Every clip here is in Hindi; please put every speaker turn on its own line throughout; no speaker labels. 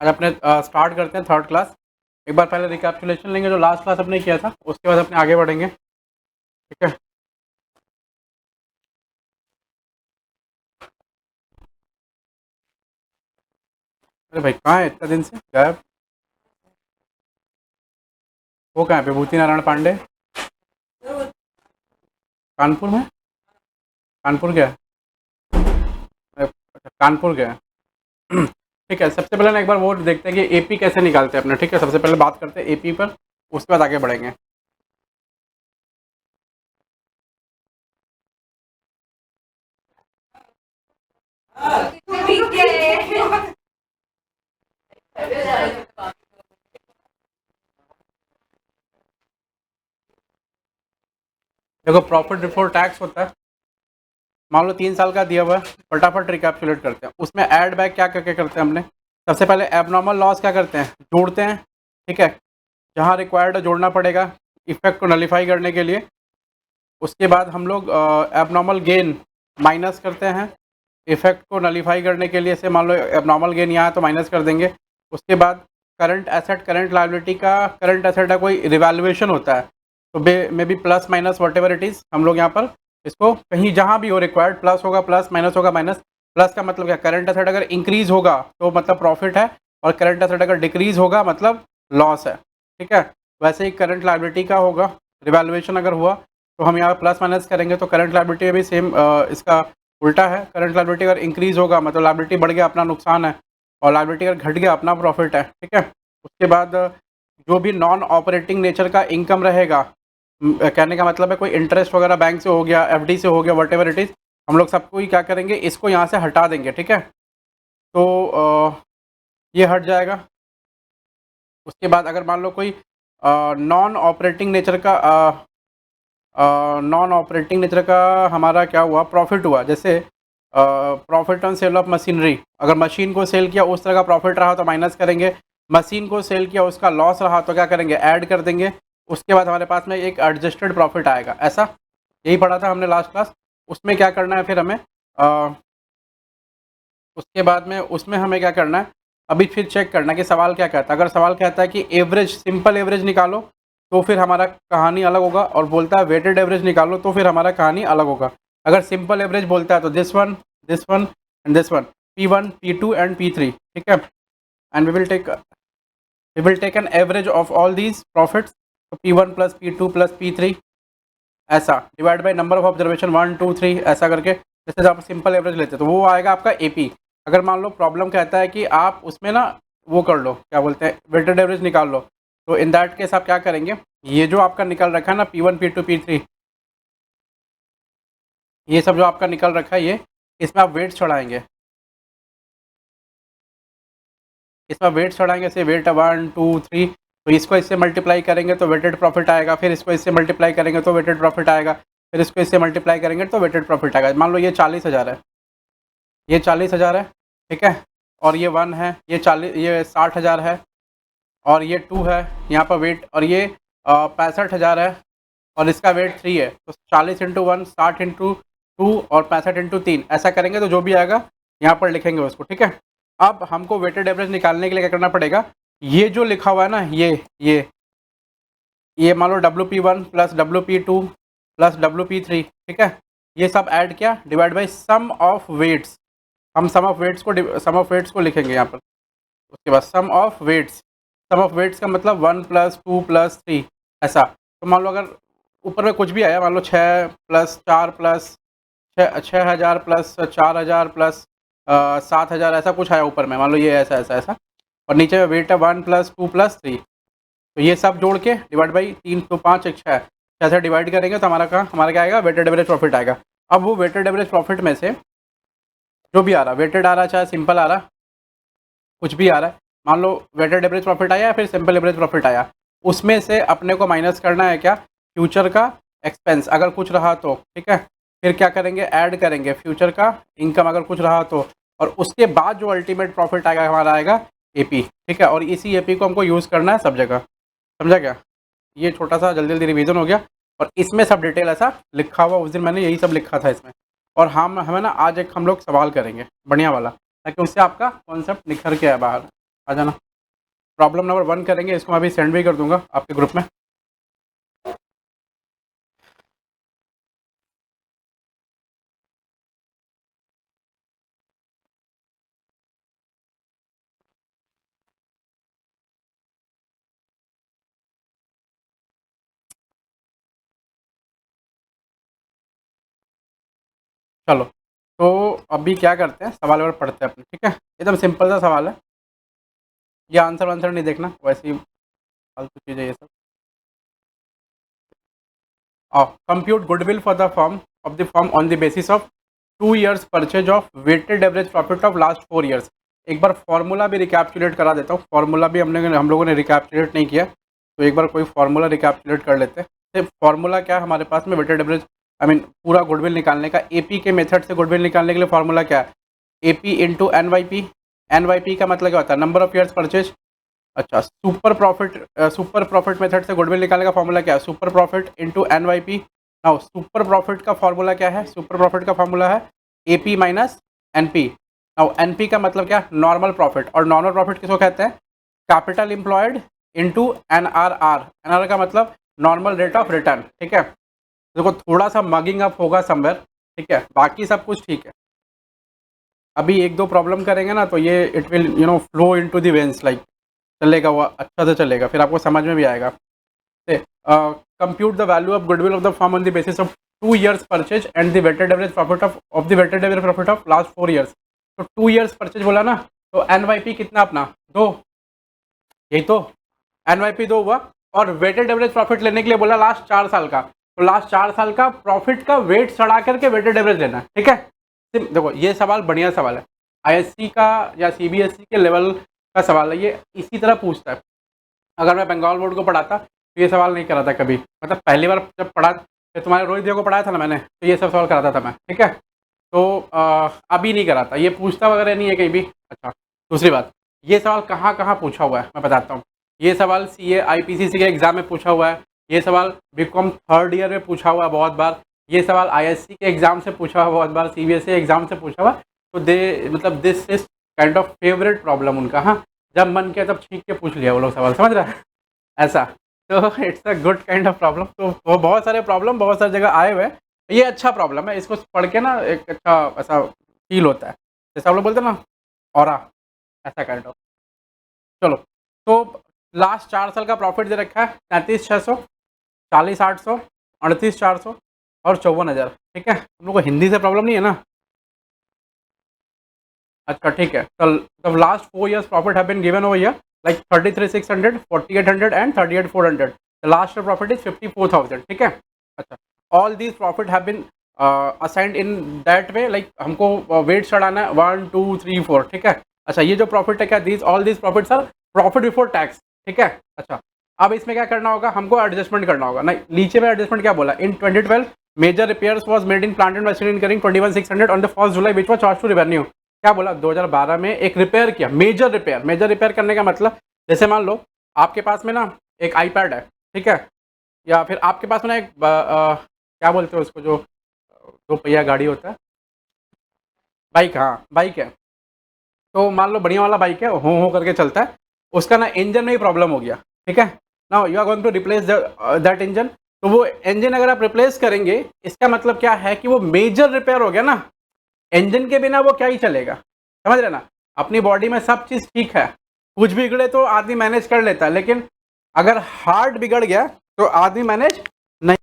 आज अपने स्टार्ट करते हैं थर्ड क्लास। एक बार पहले रिकैप्चुलेशन लेंगे जो लास्ट क्लास अपने किया था, उसके बाद अपने आगे बढ़ेंगे। ठीक है। अरे भाई कहाँ है इतना दिन से गायब? वो कहाँ है विभूति नारायण पांडे? कानपुर में? कानपुर गया है? अच्छा कानपुर गया है। ठीक है, सबसे पहले ना एक बार वो देखते हैं कि एपी कैसे निकालते हैं अपने। ठीक है, सबसे पहले बात करते हैं एपी पर, उसके बाद आगे बढ़ेंगे। देखो प्रॉफिट बिफोर टैक्स होता है, मान लो 3 साल का दिया हुआ है, फटाफट रिकैप्चुलेट करते हैं। उसमें ऐड बैक क्या करके करते हैं हमने? सबसे पहले एबनॉर्मल लॉस क्या करते हैं? जोड़ते हैं। ठीक है, जहाँ रिक्वायर्ड जोड़ना पड़ेगा इफेक्ट को नलीफाई करने के लिए। उसके बाद हम लोग एबनॉर्मल गेन माइनस करते हैं इफेक्ट को नलीफाई करने के लिए। से मान लो एबनॉर्मल गेन यहाँ है तो माइनस कर देंगे। उसके बाद करंट एसेट करंट लायबिलिटी का, करंट एसेट का कोई रिवैल्यूएशन होता है तो may be plus minus what ever it is, हम लोग यहाँ पर इसको कहीं जहाँ भी हो रिक्वायर्ड प्लस होगा प्लस, माइनस होगा माइनस। प्लस का मतलब क्या? करंट एसेट अगर इंक्रीज होगा तो मतलब प्रॉफिट है, और करंट एसेट अगर डिक्रीज होगा मतलब लॉस है। ठीक है, वैसे ही करंट लायबिलिटी का होगा, रिवैल्यूएशन अगर हुआ तो हम यहाँ प्लस माइनस करेंगे। तो करंट लायबिलिटी में भी सेम इसका उल्टा है। करंट लायबिलिटी अगर इंक्रीज होगा मतलब लायबिलिटी बढ़ गया अपना नुकसान है, और लायबिलिटी अगर घट गया अपना प्रॉफिट है। ठीक है, उसके बाद जो भी नॉन ऑपरेटिंग नेचर का इनकम रहेगा, कहने का मतलब है कोई इंटरेस्ट वगैरह बैंक से हो गया, एफडी से हो गया, वट एवर इट इज़, हम लोग सबको ही क्या करेंगे, इसको यहाँ से हटा देंगे। ठीक है, तो ये हट जाएगा। उसके बाद अगर मान लो कोई नॉन ऑपरेटिंग नेचर का हमारा क्या हुआ, प्रॉफिट हुआ, जैसे profit on sale of machinery, अगर मशीन को सेल किया उस तरह का प्रॉफिट रहा तो माइनस करेंगे। मशीन को सेल किया उसका लॉस रहा तो क्या करेंगे, ऐड कर देंगे। उसके बाद हमारे पास में एक एडजस्टेड प्रॉफिट आएगा। ऐसा यही पढ़ा था हमने लास्ट क्लास। उसमें क्या करना है फिर हमें उसके बाद में उसमें हमें क्या करना है, अभी फिर चेक करना है कि सवाल क्या कहता है। अगर सवाल कहता है कि एवरेज, सिंपल एवरेज निकालो, तो फिर हमारा कहानी अलग होगा, और बोलता है वेटेड एवरेज निकालो तो फिर हमारा कहानी अलग होगा। अगर सिंपल एवरेज बोलता है तो this one and this one, P1 P2 and P3। ठीक है, and we will take an average of all these profits. तो P1 plus P2 plus P3 ऐसा divide by number of observation 1 2 3 ऐसा करके, जैसे आप सिंपल एवरेज लेते तो वो आएगा आपका एपी। अगर मान लो प्रॉब्लम कहता है कि आप उसमें ना वो कर लो, क्या बोलते हैं, वेटेड एवरेज निकाल लो, तो इन दैट केस आप क्या करेंगे, ये जो आपका निकल रखा है ना P1 P2 P3, ये सब जो आपका निकल रखा है, ये इसमें आप वेट्स चढ़ाएंगे। इसमें वेट्स चढ़ाएंगे, से वेट 1 2 3, तो इसको इससे मल्टीप्लाई करेंगे तो वेटेड प्रॉफिट आएगा। फिर इसको इससे मल्टीप्लाई करेंगे तो वेटेड प्रॉफिट आएगा। फिर इसको इससे मल्टीप्लाई करेंगे तो वेटेड प्रॉफिट आएगा। मान लो ये 40,000 है, ये 40,000 है। ठीक है, और ये 1 है, ये 60,000 है, और ये 2 है यहाँ पर वेट, और ये 65,000 है, और इसका वेट 3 है। तो 40 इंटू 1, 60 इंटू 2, और 65 इंटू 3, ऐसा करेंगे तो जो भी आएगा यहाँ पर लिखेंगे उसको। ठीक है, अब हमको वेटेड एवरेज निकालने के लिए क्या करना पड़ेगा, ये जो लिखा हुआ है ना, ये मान लो WP1 plus WP2 plus WP3। ठीक है, ये सब ऐड किया, divide by sum of weights. हम सम ऑफ वेट्स को लिखेंगे यहाँ पर। उसके बाद सम ऑफ वेट्स का मतलब 1 प्लस 2 प्लस 3 ऐसा। तो मान लो अगर ऊपर में कुछ भी आया, मान लो 6 प्लस 4 प्लस 6,000 प्लस 4,000 प्लस 7,000 ऐसा कुछ आया ऊपर में, मान लो ये ऐसा ऐसा ऐसा, और नीचे में वेट है 1 प्लस 2 प्लस 3। तो ये सब जोड़ के डिवाइड बाई 3 तो 5 1 6 ऐसे डिवाइड करेंगे तो हमारा क्या आएगा, वेटेड एवरेज प्रॉफिट आएगा। अब वो वेटेड एवरेज प्रॉफिट में से जो भी आ रहा, वेटेड आ रहा चाहे सिंपल आ रहा, कुछ भी आ रहा है, मान लो वेटेड एवरेज प्रॉफिट आया या फिर सिंपल एवरेज प्रॉफिट आया, उसमें से अपने को माइनस करना है क्या, फ्यूचर का एक्सपेंस अगर कुछ रहा तो। ठीक है, फिर क्या करेंगे, ऐड करेंगे फ्यूचर का इनकम अगर कुछ रहा तो, और उसके बाद जो अल्टीमेट प्रॉफिट आएगा हमारा आएगा एपी। ठीक है, और इसी एपी को हमको यूज़ करना है सब जगह। समझा क्या? ये छोटा सा जल्दी जल्दी रिवीजन हो गया, और इसमें सब डिटेल ऐसा लिखा हुआ, उस दिन मैंने यही सब लिखा था इसमें। और हमें ना आज एक हम लोग सवाल करेंगे बढ़िया वाला, ताकि उससे आपका कॉन्सेप्ट निखर के आए बाहर आ जाना। प्रॉब्लम नंबर 1 करेंगे, इसको मैं अभी सेंड भी कर दूंगा आपके ग्रुप में। चलो, तो अभी क्या करते हैं, सवाल और पढ़ते हैं अपने, ठीक है। एकदम सिंपल सा सवाल है, ये आंसर वांसर नहीं देखना, वैसे ही फालतू चीज़ें ये सब। Compute goodwill for the firm of the firm on the basis of 2 years purchase of weighted average profit of last 4 years। एक बार फॉर्मूला भी रिकैप्चुलेट करा देता हूँ, फॉर्मूला भी हम लोगों ने रिकैप्चुलेट नहीं किया, तो एक बार कोई फॉर्मूला रिकैप्चुलेट कर लेते हैं। सिर्फ फॉर्मूला क्या है हमारे पास में, वेटेड एवरेज, आई मीन पूरा गुडविल निकालने का, एपी के मेथड से गुडविल निकालने के लिए फॉर्मूला क्या है, एपी इंटू एनवाईपी। एनवाईपी का मतलब क्या होता है, नंबर ऑफ ईयर्स परचेज। अच्छा, सुपर प्रॉफिट मेथड से गुडविल निकालने का फॉर्मूला क्या है, super profit into NYP. Now super profit का फॉर्मूला क्या है, सुपर प्रॉफिट का फॉर्मूला है AP minus NP. Now NP का मतलब क्या, नॉर्मल प्रॉफिट, और नॉर्मल प्रॉफिट किसको कहते हैं, capital employed into NRR. NR का मतलब नॉर्मल रेट ऑफ रिटर्न, ठीक है। देखो थोड़ा सा मगिंग अप होगा समवेयर, ठीक है, बाकी सब कुछ ठीक है। अभी एक दो प्रॉब्लम करेंगे ना, तो ये it will flow into the veins, like चलेगा वो अच्छा से चलेगा, फिर आपको समझ में भी आएगा। Compute the value of goodwill of the firm on the basis of 2 years purchase and the weighted average profit of the weighted average profit of last 4 years। तो 2 years परचेज बोला ना, तो एनवाईपी कितना अपना 2, यही तो, एनवाईपी 2 हुआ, और वेटेड एवरेज प्रॉफिट लेने के लिए बोला लास्ट 4 साल का, तो लास्ट 4 साल का प्रॉफिट का वेट चढ़ा करके वेटेड एवरेज लेना है, ठीक है। देखो ये सवाल बढ़िया सवाल है, आईएससी का या सीबीएसई के लेवल का सवाल है, ये इसी तरह पूछता है। अगर मैं बंगाल बोर्ड को पढ़ाता तो ये सवाल नहीं करा था कभी, मतलब पहली बार जब पढ़ा, फिर तुम्हारे रोहित देव को पढ़ाया था ना मैंने, तो ये सब सवाल कराता था मैं, ठीक है। तो अभी नहीं कराता, ये पूछता वगैरह नहीं है कहीं भी। अच्छा, दूसरी बात, ये सवाल कहाँ कहाँ पूछा हुआ है मैं बताता हूँ। ये सवाल सीए आईपीसीसी के एग्जाम में पूछा हुआ है, ये सवाल बीकॉम 3rd ईयर में पूछा हुआ है बहुत बार, ये सवाल आईएससी के एग्जाम से पूछा हुआ बहुत बार, सीबीएसई एग्जाम से पूछा हुआ। तो दे मतलब this is kind of favourite problem उनका, हाँ, जब मन किया तब छींक के पूछ लिया वो लोग सवाल, समझ रहा है ऐसा। तो it's a good kind of problem, तो वो बहुत सारे प्रॉब्लम बहुत सारी जगह आए हुए हैं, ये अच्छा प्रॉब्लम है, इसको पढ़ के ना एक अच्छा ऐसा फील होता है, जैसे आप लोग बोलते हैं ना ऑरा, ऐसा काइंड ऑफ। चलो, तो लास्ट 4 साल का प्रॉफिट दे रखा है 33,600, 40,800, 38,400 और 54,000, ठीक है। तुम लोग को हिंदी से प्रॉब्लम नहीं है ना? अच्छा ठीक है, तो last 4 years profit have been given over here, like 33,600, 4800 and 38,400। The last profit is 54,000, ठीक है। अच्छा, all these profit have been assigned in that way, like हमको वेट चढ़ाना है 1 2 3 4, ठीक है। अच्छा, ये जो प्रॉफिट है क्या, these all these profits are profit before tax, ठीक है। अच्छा, अब इसमें क्या करना होगा, हमको एडजस्टमेंट करना होगा ना, नीचे में एडजस्टमेंट क्या बोला, in 2012 major repairs was made in plant and machinery incurring 21,600 on the 1st July which was charged to revenue. क्या बोला, 2012 में एक रिपेयर किया, मेजर रिपेयर। मेजर रिपेयर करने का मतलब, जैसे मान लो आपके पास में ना एक आईपैड है, ठीक है, या फिर आपके पास में ना एक क्या बोलते हैं उसको, जो 2 पहिया गाड़ी होता है, बाइक, हाँ बाइक है। तो मान लो बढ़िया वाला बाइक है, हो करके चलता है, उसका ना इंजन में ही प्रॉब्लम हो गया, ठीक है। Now you are going to replace that engine. तो वो इंजन अगर आप रिप्लेस करेंगे, इसका मतलब क्या है कि वो मेजर रिपेयर हो गया ना, इंजन के बिना वो क्या ही चलेगा, समझ रहे ना। अपनी बॉडी में सब चीज़ ठीक है, कुछ बिगड़े तो आदमी मैनेज कर लेता है, लेकिन अगर हार्ट बिगड़ गया तो आदमी मैनेज नहीं।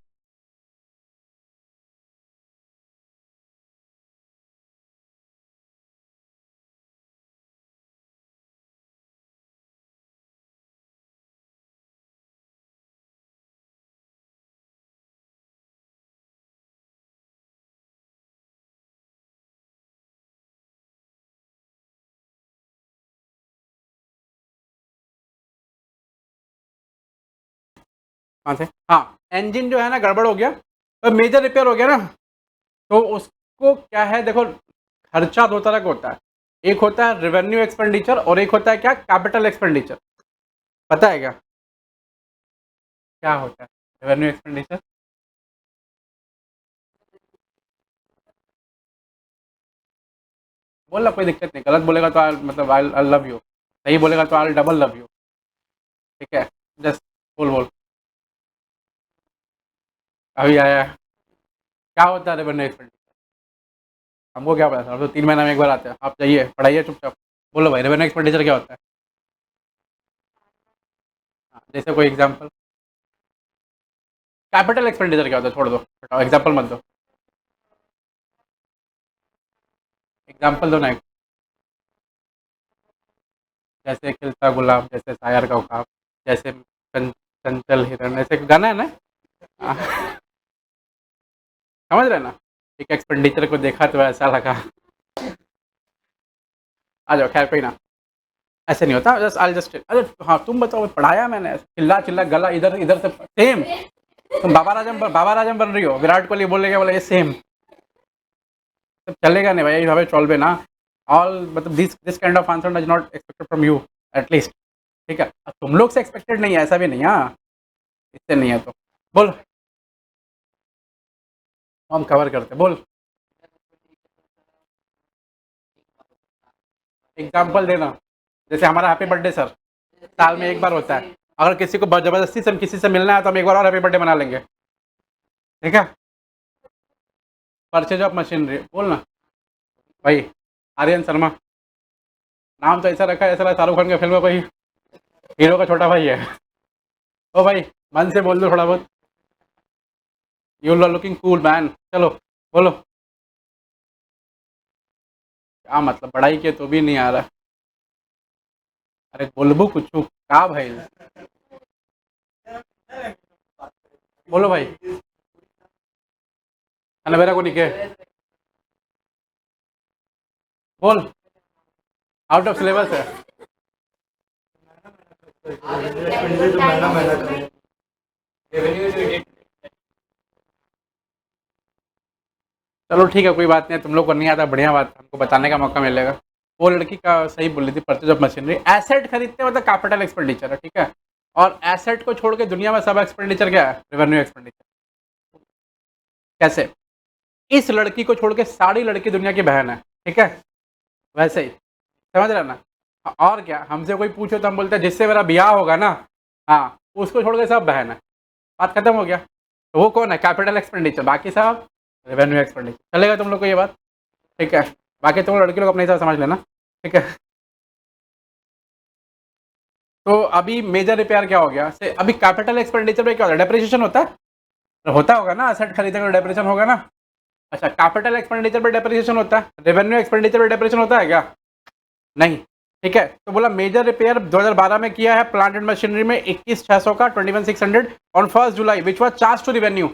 कहाँ से, हाँ, इंजन जो है ना गड़बड़ हो गया, तो मेजर रिपेयर हो गया ना, तो उसको क्या है, देखो खर्चा दो तरह का होता है, एक होता है रेवेन्यू एक्सपेंडिचर और एक होता है क्या, कैपिटल एक्सपेंडिचर। पता है क्या क्या होता है रेवेन्यू एक्सपेंडिचर? बोलना कोई दिक्कत नहीं, गलत बोलेगा तो मतलब आई लव यू, सही बोलेगा तो आई डबल लव यू। ठीक है, जस्ट बोल बोल। अभी आया। क्या होता है रेवेन्यू एक्सपेंडिचर? हमको क्या पता था, हम तो 3 महीना में एक बार आते हैं। आप जाइए पढ़ाइए चुपचाप। बोलो भाई, रेवेन्यू एक्सपेंडिचर क्या होता है? हाँ, जैसे कोई एग्जांपल। कैपिटल एक्सपेंडिचर क्या होता है? छोड़ दो, बताओ, एग्जांपल मत दो। एग्जांपल दो ना एक। जैसे खिलता गुलाब, जैसे शायर का ख्वाब, जैसे चंचल हिरन, ऐसे गाना है ना। समझ रहे हैं ना? एक एक्सपेंडिचर को देखा तो ऐसा लगा। आ जाओ, खैर कोई ना। ऐसे नहीं होता, जस्ट आई जस्ट, अरे हाँ तुम बताओ, पढ़ाया मैंने, चिल्ला चिल्ला गला इधर इधर से सेम। तुम बाबा राजम बन रही हो, विराट कोहली बोलेगा बोले ये सेम। तो चलेगा नहीं भाई, हमें चल ना। ऑल मतलब this this kind of answer does not expected from you at least. ठीक है, अब तुम लोग से एक्सपेक्टेड नहीं है, ऐसा भी नहीं। हाँ, इससे नहीं है तो बोल, हम कवर करते बोल। एग्जाम्पल देना। जैसे हमारा हैप्पी बर्थडे सर साल में एक बार होता है। अगर किसी को जबरदस्ती से किसी से मिलना है तो हम एक बार और हैप्पी बर्थडे मना लेंगे। ठीक है, परचेज ऑफ मशीनरी बोल ना भाई। आर्यन शर्मा, नाम तो ऐसा रखा है ऐसा लगा शाहरुख खान की फिल्म में कोई हीरो का छोटा भाई है। ओ भाई, मन से बोल दो थोड़ा बहुत। You are looking cool man. चलो बोलो। क्या मतलब, पढ़ाई के तो भी नहीं आ रहा? अरे बोलबू कुछ का भाई। बोलो भाई। अनवेरा को निके बोल। आउट ऑफ सिलेबस है। चलो ठीक है, कोई बात नहीं, तुम लोग को नहीं आता, बढ़िया बात, हमको बताने का मौका मिलेगा। वो लड़की का सही बोल रही थी, परचेज ऑफ मशीनरी एसेट खरीदते मतलब कैपिटल एक्सपेंडिचर है। ठीक है, और एसेट को छोड़ के दुनिया में सब एक्सपेंडिचर क्या है? Revenue expenditure. कैसे? इस लड़की को छोड़ के सारी लड़की दुनिया की बहन है। ठीक है, वैसे ही समझ रहे ना? और क्या, हमसे कोई पूछो तो हम बोलते हैं जिससे मेरा ब्याह होगा ना, हाँ उसको छोड़ के सब बहन है। बात खत्म हो गया। तो वो कौन है? कैपिटल एक्सपेंडिचर, बाकी सब रेवेन्यू एक्सपेंडिचर। चलेगा तुम लोग को ये बात? ठीक है, बाकी तुम लड़के लोग अपने हिसाब से समझ लेना। ठीक है, तो अभी मेजर रिपेयर क्या हो गया से? अभी कैपिटल एक्सपेंडिचर में क्या होता है? डेप्रिसिएशन होता है। तो होता होगा ना, असेट खरीदने का डेप्रिसिएशन होगा ना। अच्छा, कैपिटल एक्सपेंडिचर पे डेप्रिसिएशन होता है, रेवेन्यू एक्सपेंडिचर पे डेप्रिसिएशन होता है क्या? नहीं। ठीक है, तो बोला मेजर रिपेयर 2012 में किया है प्लांट एंड मशीनरी में 21,600 का 21,600 on 1 July which was charged to revenue.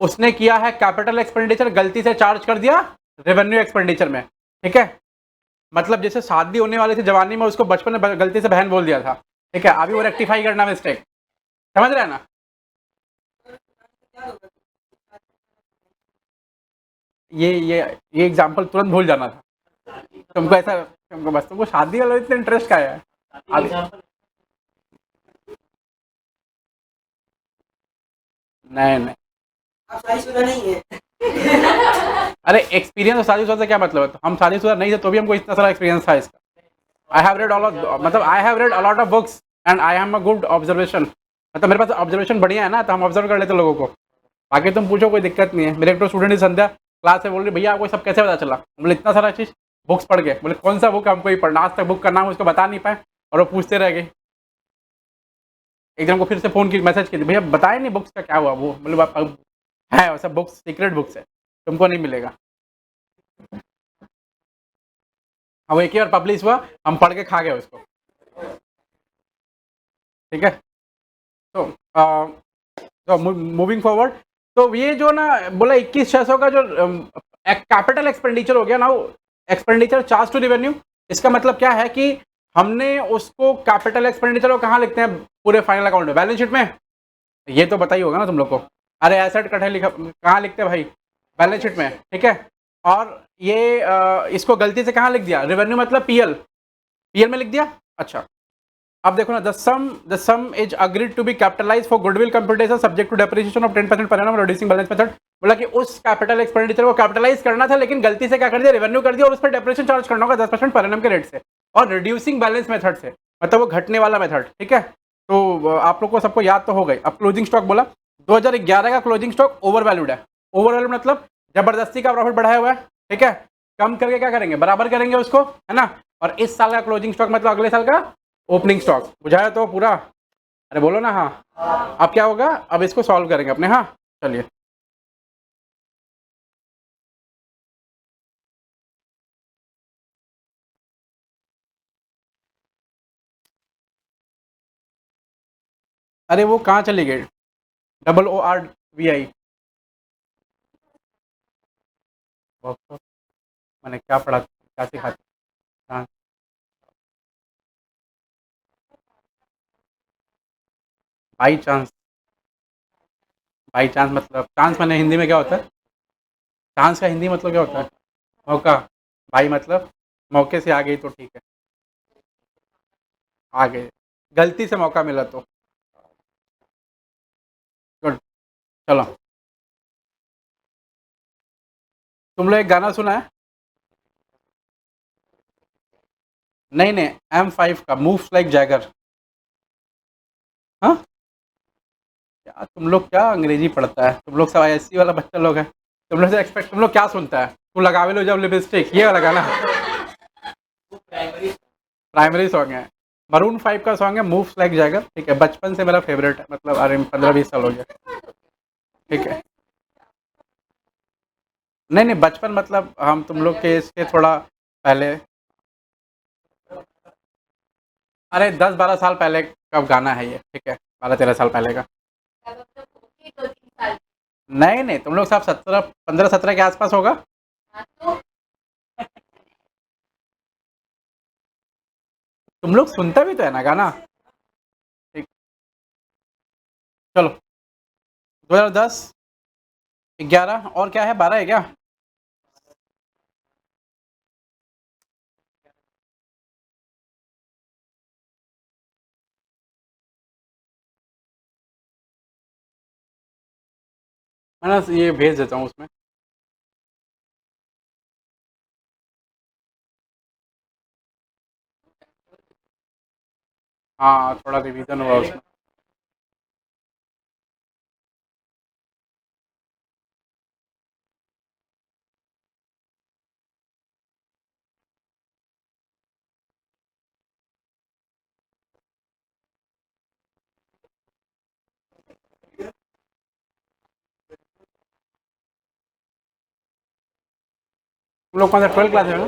उसने किया है कैपिटल एक्सपेंडिचर, गलती से चार्ज कर दिया रेवेन्यू एक्सपेंडिचर में। ठीक है, मतलब जैसे शादी होने वाली थी जवानी में, उसको बचपन में गलती से बहन बोल दिया था। ठीक है, अभी वो रेक्टिफाई करना मिस्टेक। समझ रहे हैं ना? ये एग्जाम्पल तुरंत भूल जाना था तुमको, ऐसा तुमको बस, तुमको शादी वाला इतना इंटरेस्ट का है अभी? नहीं नहीं,
आप शादीशुदा नहीं है।
अरे एक्सपीरियंस और शादीशुदा से क्या मतलब है? तो हम शादीशुदा नहीं थे तो भी हमको इतना सारा एक्सपीरियंस था इसका। आई हैव रेड मतलब I have read a lot of books and I am a good observation. मतलब मेरे पास ऑब्जर्वेशन बढ़िया है ना, तो हम ऑब्जर्व कर लेते लोगों को। बाकी तुम पूछो, कोई दिक्कत नहीं है। मेरे एक तो स्टूडेंट ही संध्या क्लास से बोल रही, भैया आपको सब कैसे पता चला? बोले इतना सारा चीज़ बुक्स पढ़ के। बोले कौन सा बुक? हमको ही पढ़ना, आज तक बुक का नाम उसको बता नहीं पाए और वो पूछते रह गए। एक दिन को फिर से फ़ोन की मैसेज की, भैया बताए नहीं बुक्स का क्या हुआ? वो मतलब है सब बुक्स सीक्रेट बुक्स है, तुमको नहीं मिलेगा। हाँ, वो एक ही बार पब्लिश हुआ, हम पढ़ के खा गए उसको। ठीक है, तो मूविंग फॉरवर्ड, तो ये जो ना बोला 21,600 का जो कैपिटल एक्सपेंडिचर हो गया ना, वो एक्सपेंडिचर चार्ज टू रेवेन्यू। इसका मतलब क्या है कि हमने उसको कैपिटल एक्सपेंडिचर को कहाँ लिखते हैं पूरे फाइनल अकाउंट में? बैलेंस शीट में। ये तो बताइए होगा ना तुम लोग को। अरे एसेट कटे लिखा कहाँ लिखते हैं भाई? बैलेंस शीट में। ठीक है, और ये इसको गलती से कहाँ लिख दिया? रेवेन्यू मतलब पीएल, पीएल में लिख दिया। अच्छा, अब देखो ना, the sum is agreed to be capitalise for goodwill computation subject to depreciation of 10% per annum reducing balance method. बोला कि उस कैपिटल एक्सपेंडिचर को कैपिटलाइज करना था, लेकिन गलती से क्या कर दिया? रेवेन्यू कर दिया, और उस पर डेप्रिसिएशन चार्ज करना होगा 10% पर एनम के रेट से। और रिड्यूसिंग बैलेंस मेथड से, मतलब वो घटने वाला मेथड, ठीक है। तो आप लोग को सबको याद तो हो गई। अब क्लोजिंग स्टॉक बोला, 2011 का क्लोजिंग स्टॉक ओवर वैल्यूड है। ओवर वैल्यूड मतलब जबरदस्ती का प्रॉफिट बढ़ाया हुआ है, ठीक है। कम करके क्या करेंगे, बराबर करेंगे उसको, है ना। और इस साल का क्लोजिंग स्टॉक मतलब अगले साल का ओपनिंग स्टॉक, बुझाया तो पूरा? अरे बोलो ना हाँ। अब क्या होगा, अब इसको सॉल्व करेंगे अपने, हाँ चलिए। अरे वो कहाँ चली गई, OORVI? मैंने क्या पढ़ा, क्या सिखा? हाँ, बाई चांस। बाई चांस मतलब, चांस मैंने हिंदी में क्या होता है? चांस का हिंदी मतलब क्या होता है? मौका। भाई मतलब मौके से आ गई तो ठीक है, आ गए, गलती से मौका मिला तो। गुड। चलो, तुम लोग एक गाना सुना है? नहीं नहीं, M5 का मूव्स लाइक जैगर। हाँ, क्या तुम लोग, क्या अंग्रेजी पढ़ता है तुम लोग, सब ISC वाला बच्चा लोग है। तुम लोग से एक्सपेक्ट, तुम लोग क्या सुनता है? तू लगावे लो जब लिपस्टिक, ये वाला गाना प्राइमरी सॉन्ग है। मरून 5 का सॉन्ग है मूव्स लाइक जैगर, ठीक है। बचपन से मेरा फेवरेट है, मतलब अरे 15-20 साल हो गया, ठीक है। नहीं नहीं, बचपन मतलब हम तुम लोग के इसके थोड़ा पहले। अरे 10-12 साल पहले का गाना है ये, ठीक है, 12-13 साल पहले का। नहीं नहीं, तुम लोग सब 15-17 के आसपास होगा। तुम लोग सुनता भी तो है ना गाना, ठीक। चलो, 2010, 11 और क्या है, 12 है क्या? मैं ना ये भेज देता हूँ उसमें। हाँ, थोड़ा रिवीजन हुआ उसमें। तुम लोग कौन सा 12 क्लास है ना?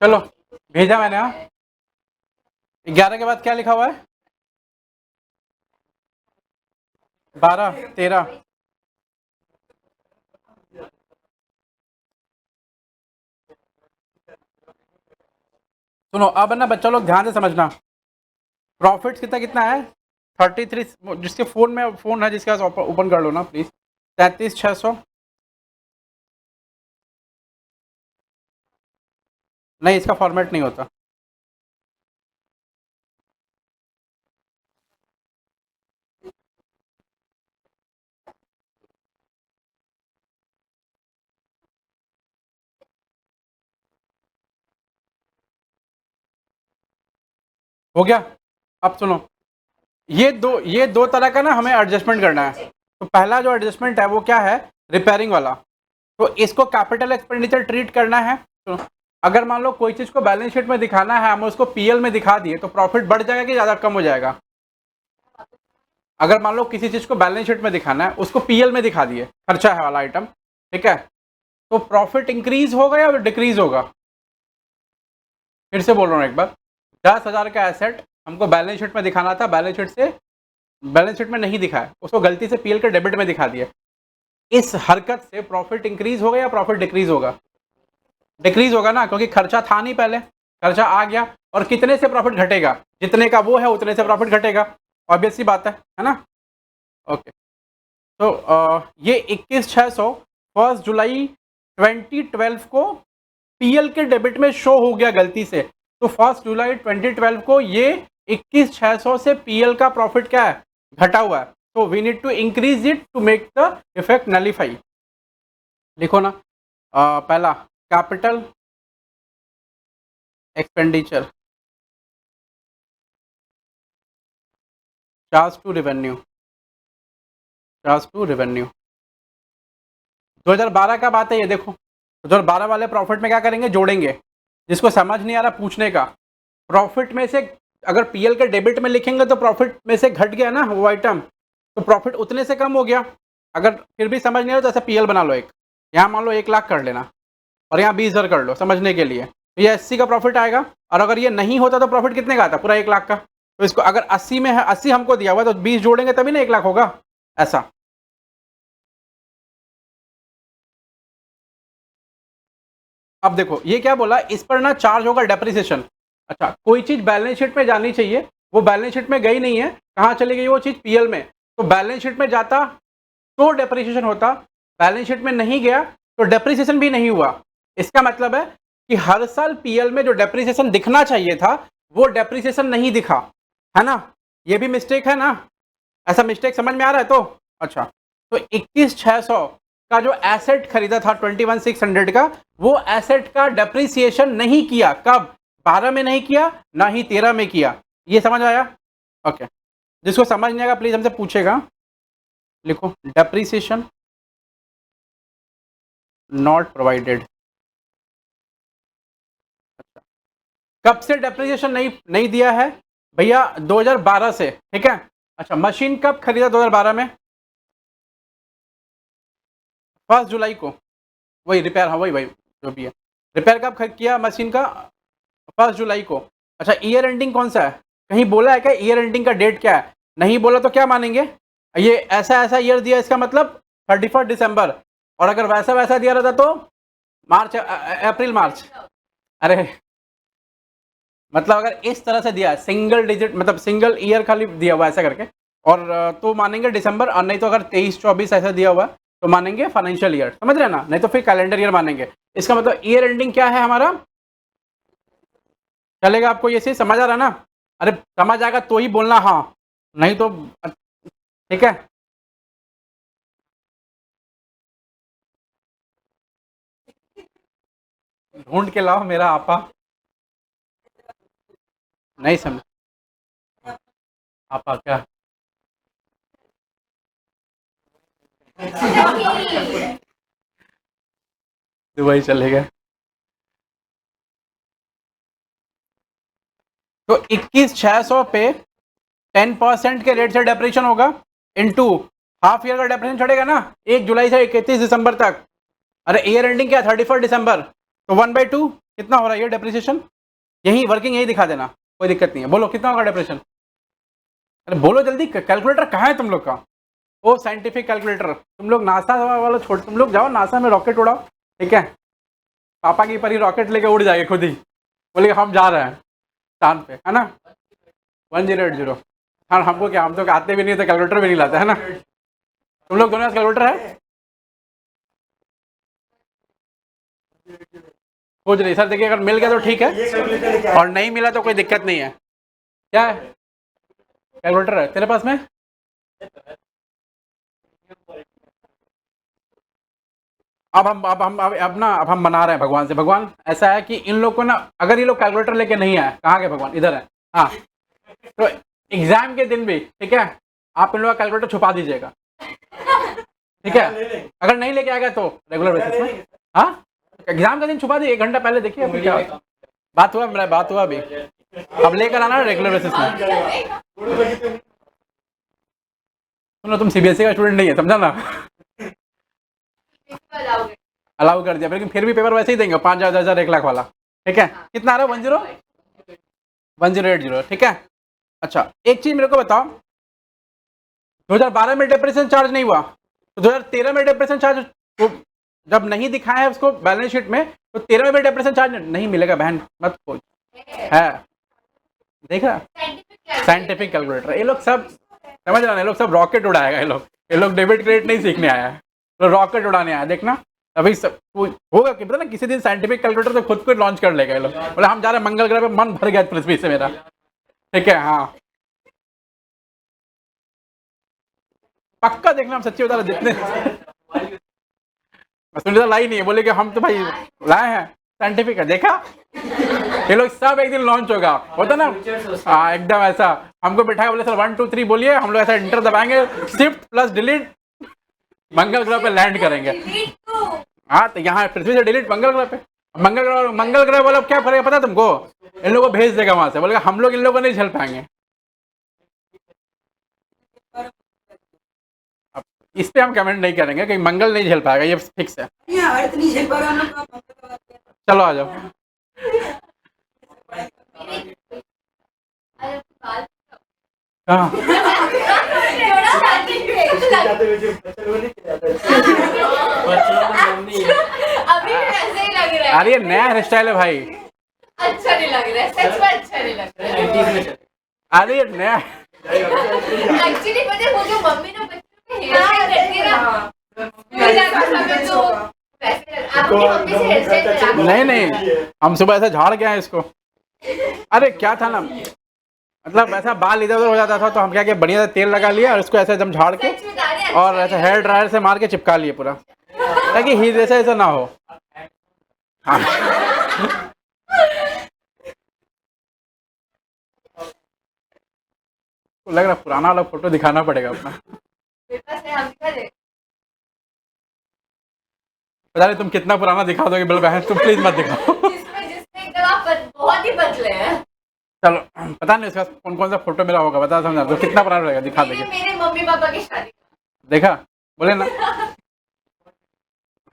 चलो, भेजा मैंने, हाँ। 11 के बाद क्या लिखा हुआ है? 12, 13। सुनो अब है ना बच्चा लोग, ध्यान से समझना। प्रॉफिट कितना कितना है? 33। जिसके फ़ोन में फ़ोन है, जिसके पास ओपन कर लो ना प्लीज़। 33,600। नहीं, इसका फॉर्मेट नहीं होता। हो गया? अब सुनो, ये दो तरह का ना हमें एडजस्टमेंट करना है। तो पहला जो एडजस्टमेंट है वो क्या है, रिपेयरिंग वाला। तो इसको कैपिटल एक्सपेंडिचर ट्रीट करना है। तो अगर मान लो कोई चीज़ को बैलेंस शीट में दिखाना है, हम उसको PL में दिखा दिए तो प्रॉफिट बढ़ जाएगा कि ज़्यादा कम हो जाएगा? अगर मान लो किसी चीज़ को बैलेंस शीट में दिखाना है, उसको PL में दिखा दिए, खर्चा है वाला आइटम, ठीक है, तो प्रॉफिट इंक्रीज होगा या डिक्रीज होगा? फिर से बोल रहा हूँ एक बार, 10,000 का एसेट हमको बैलेंस शीट में दिखाना था, बैलेंस शीट में नहीं दिखाया, उसको गलती से PL के डेबिट में दिखा दिया। इस हरकत से प्रॉफिट इंक्रीज होगा या प्रॉफिट डिक्रीज होगा? डिक्रीज होगा ना, क्योंकि खर्चा था नहीं पहले, खर्चा आ गया। और कितने से प्रॉफिट घटेगा? जितने का वो है उतने से प्रॉफिट घटेगा। ऑब्वियस सी बात है ना। ओके, तो ये 21,600 1 जुलाई 2012 को पीएल के डेबिट में शो हो गया गलती से। तो 1 जुलाई 2012 को ये 21,600 से पीएल का प्रॉफिट क्या है, घटा हुआ है। तो we need to increase it to make the effect nullify. लिखो ना, पहला capital expenditure charged to revenue, charged to revenue. 2012 का बात है ये, देखो 2012 वाले प्रॉफिट में क्या करेंगे, जोड़ेंगे। जिसको समझ नहीं आ रहा पूछने का, प्रॉफिट में से अगर पीएल के डेबिट में लिखेंगे तो प्रॉफिट में से घट गया ना वो आइटम, तो प्रॉफिट उतने से कम हो गया। अगर फिर भी समझ नहीं आ रहा तो ऐसा पीएल बना लो एक, यहाँ मान लो 1 लाख कर लेना और यहाँ 20,000 कर लो समझने के लिए, तो ये 80 का प्रॉफिट आएगा। और अगर ये नहीं होता तो प्रॉफिट कितने का आता, पूरा 1 लाख का। तो इसको अगर 80 में है, 80 हमको दिया हुआ तो 20 जोड़ेंगे तभी ना 1 लाख होगा, ऐसा। अब देखो ये क्या बोला, इस पर ना चार्ज होगा डेप्रिसिएशन। अच्छा, कोई चीज बैलेंस शीट में जानी चाहिए, वो बैलेंस शीट में गई नहीं है, कहाँ चली गई वो चीज, पीएल में। तो बैलेंस शीट में जाता तो डेप्रिसिएशन होता, बैलेंस शीट में नहीं गया तो डेप्रिसिएशन भी नहीं हुआ। इसका मतलब है कि हर साल पीएल में जो डेप्रिसिएशन दिखना चाहिए था वो डेप्रिसिएशन नहीं दिखा, है ना। ये भी मिस्टेक है ना, ऐसा मिस्टेक समझ में आ रहा है। तो अच्छा, तो 21,600 का जो एसेट खरीदा था 21,600 का, वो एसेट का डेप्रिसिएशन नहीं किया। कब, 12 में नहीं किया, ना ही 13 में किया। ये समझ आया। ओके, जिसको समझ नहीं आएगा प्लीज हमसे पूछेगा। लिखो डेप्रिसिएशन नॉट प्रोवाइडेड। अच्छा, कब से डेप्रिसिएशन नहीं दिया है भैया, 2012 से, ठीक है। अच्छा, मशीन कब खरीदा 2012 में, 1 जुलाई को, वही रिपेयर, हाँ वही जो भी है, रिपेयर कब किया मशीन का, 1 जुलाई को। अच्छा, ईयर एंडिंग कौन सा है, कहीं बोला है क्या ईयर एंडिंग का डेट क्या है, नहीं बोला तो क्या मानेंगे, ये ऐसा ऐसा ईयर दिया इसका मतलब 31 दिसंबर। और अगर वैसा वैसा दिया रहता तो मार्च, अप्रैल मार्च। अरे मतलब अगर इस तरह से दिया सिंगल डिजिट, मतलब सिंगल ईयर खाली दिया हुआ ऐसा करके, और तो मानेंगे दिसंबर, और नहीं तो अगर 23-24 ऐसा दिया हुआ तो मानेंगे फाइनेंशियल ईयर, समझ रहे ना, नहीं तो फिर कैलेंडर ईयर मानेंगे। इसका मतलब ईयर एंडिंग क्या है हमारा, चलेगा आपको ये चीज समझ आ रहा ना। अरे समझ आएगा तो ही बोलना हाँ, नहीं तो ठीक है। ढूंढ के लाओ मेरा आपा, नहीं समझ आपा क्या दुबई चलेगा। तो 21,600 पे 10% के रेट से डेप्रिसिएशन होगा, इनटू हाफ ईयर का डेप्रिसिएशन चढ़ेगा ना, 1 जुलाई से 31 दिसंबर तक। अरे ईयर एंडिंग क्या, 31 दिसंबर, तो 1/2 कितना हो रहा है ये डेप्रिसिएशन, यही वर्किंग यही दिखा देना, कोई दिक्कत नहीं है। बोलो कितना होगा डेप्रिसिएशन, अरे बोलो जल्दी, कैलकुलेटर कहाँ है तुम लोग का, ओ साइंटिफिक कैलकुलेटर, तुम लोग नासा वाला छोड़, तुम लोग जाओ नासा में रॉकेट उड़ाओ, ठीक है। पापा की परी रॉकेट लेके उड़ जाएगी खुद ही, बोले हम जा रहे हैं चांद पे, है ना। 1080। हाँ हमको क्या, हम तो आते भी नहीं तो कैलकुलेटर भी नहीं लाते, है ना। तुम लोग दोनों कैलकुलेटर है, खोज रही सर, देखिए अगर मिल गया तो ठीक है, और नहीं मिला तो कोई दिक्कत नहीं है। क्या है, कैलकुलेटर है तेरे पास में, अब हम मना रहे हैं भगवान से, भगवान ऐसा है कि इन लोग को ना, अगर ये लोग कैलकुलेटर लेके नहीं आए, कहाँ गए भगवान, इधर है, हाँ। तो एग्जाम के दिन भी ठीक है, आप इन लोग का कैलकुलेटर छुपा दीजिएगा, ठीक है। अगर नहीं लेके आएगा तो रेगुलर बेसिस में, हाँ एग्जाम का दिन छुपा दिए, 1 घंटा पहले देखिए अभी क्या बात हुआ, मेरा बात हुआ अभी, अब लेकर आना रेगुलर बेसिस में। सुनो तुम सीबीएसई का स्टूडेंट नहीं है, समझा ना, अलाउ कर दिया, लेकिन फिर भी पेपर वैसे ही देंगे 5,000, 10,000, 1 लाख वाला, ठीक है। कितना आ रहा है, 1080, ठीक है। अच्छा एक चीज मेरे को बताओ, 2012 में डिप्रेशन चार्ज नहीं हुआ तो 2013 में डिप्रेशन चार्ज, तो जब नहीं दिखाया है उसको बैलेंस शीट में, तो 13 में डिप्रेशन चार्ज नहीं मिलेगा, बहन मत खोज, है देख रहा, साइंटिफिक कैलकुलेटर, ये लोग सब समझ रहा ना, ये लोग सब रॉकेट उड़ाएगा, ये लोग डेविड क्रेट नहीं सीखने आया है, तो रॉकेट उड़ाने आया। देखना अभी सब होगा कि पता ना, किसी दिन साइंटिफिक कैलकुलेटर तो खुद को लॉन्च कर लेगा ये लोग। बोले हम जा रहे हैं मंगल ग्रह पे, मन भर गया पृथ्वी से मेरा। ठीक है, हाँ पक्का देखना, हम सच्ची बता रहे जितने सुनीता लाई नहीं है, बोले कि हम तो भाई लाए हैं, साइंटिफिक है। देखा ये लोग सब एक दिन लॉन्च होगा, होता ना। हाँ एकदम ऐसा, हमको बिठाया, बोले सर 1 2 3 बोलिए, हम लोग ऐसा इंटर दबाएंगे, शिफ्ट प्लस डिलीट, मंगल ग्रह पे लैंड करेंगे। हाँ तो यहाँ पृथ्वी से डिलीट मंगल ग्रह पे, मंगल ग्रह वाला क्या करेगा पता है तुमको, इन लोगों को भेज देगा वहां से, बोलेगा हम लोग इन लोगों को नहीं झेल पाएंगे। इस पे हम कमेंट नहीं करेंगे कि मंगल नहीं झेल पाएगा, ये फिक्स है।
अर्थ नहीं झेल पा रहा हम लोग।
चलो आ जाओ। हाँ अरे ये नया हेयर स्टाइल है भाई,
अच्छा नहीं लग रहा है, सच में अच्छा नहीं लग रहा है।
अरे ये नया
एक्चुअली पता है, वो जो मम्मी ना बच्चों के हेयर स्टाइल करती है ना, मुझे लगता है हमें तो वैसे आप अपनी मम्मी से हेयर स्टाइल करा दो।
नहीं हम सुबह ऐसे झाड़ के आए इसको। अरे क्या था ना, मतलब ऐसा बाल इधर उधर हो जाता था, तो हम क्या किया, बढ़िया सा तेल लगा लिया और इसको ऐसे एकदम झाड़ के
सच में गा रहे हैं,
और ऐसे हेयर ड्रायर से मार के चिपका लिए पूरा, ताकि हीट जैसा ऐसा ना हो। हाँ लग रहा पुराना वाला फोटो दिखाना पड़ेगा अपना।
मेरे पास है, हम दिखा दे।
पता नहीं तुम कितना पुराना दिखा दोगे, बिल बहन तुम प्लीज मत दिखाओ।
जिसमें एकदम आप बहुत ही बदले हैं।
चलो पता नहीं इसका कौन सा फोटो मेरा होगा, बता समझा तो कितना पुराना रहेगा, दिखा देंगे।
मेरे मम्मी पापा की शादी।
देखा बोले ना।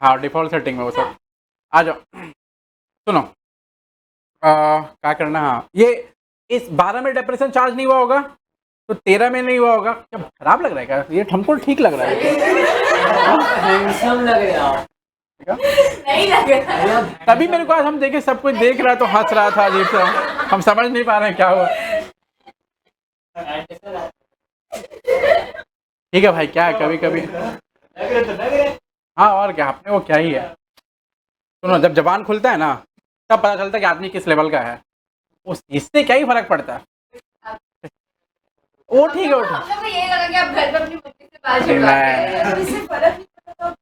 हाँ डिफॉल्ट सेटिंग में वो सब। आ जाओ सुनो, क्या करना। हाँ ये इस 12 में डिप्रेशन चार्ज नहीं हुआ होगा, तो 13 में नहीं हुआ होगा। क्या खराब लग रहा है क्या, ये हमको ठीक लग रहा है।
हैंडसम लग रहा है।
नहीं लग रहा।
तभी मेरे को आज हम देखे, सब कुछ देख रहा है तो हंस रहा था अजीब सा, हम समझ नहीं पा रहे हैं क्या हुआ। ठीक है भाई, क्या है कभी कभी। हाँ और क्या, अपने वो क्या ही है। सुनो जब जबान खुलता है ना, तब पता चलता है कि आदमी किस लेवल का है, उस इससे क्या ही फर्क पड़ता है। वो ठीक है, वो ठीक।
हम लोग को ये लगा कि आप घर पे अपनी मम्मी से बात छुड़वाते हैं।
इससे फर्क नहीं पड़ता तो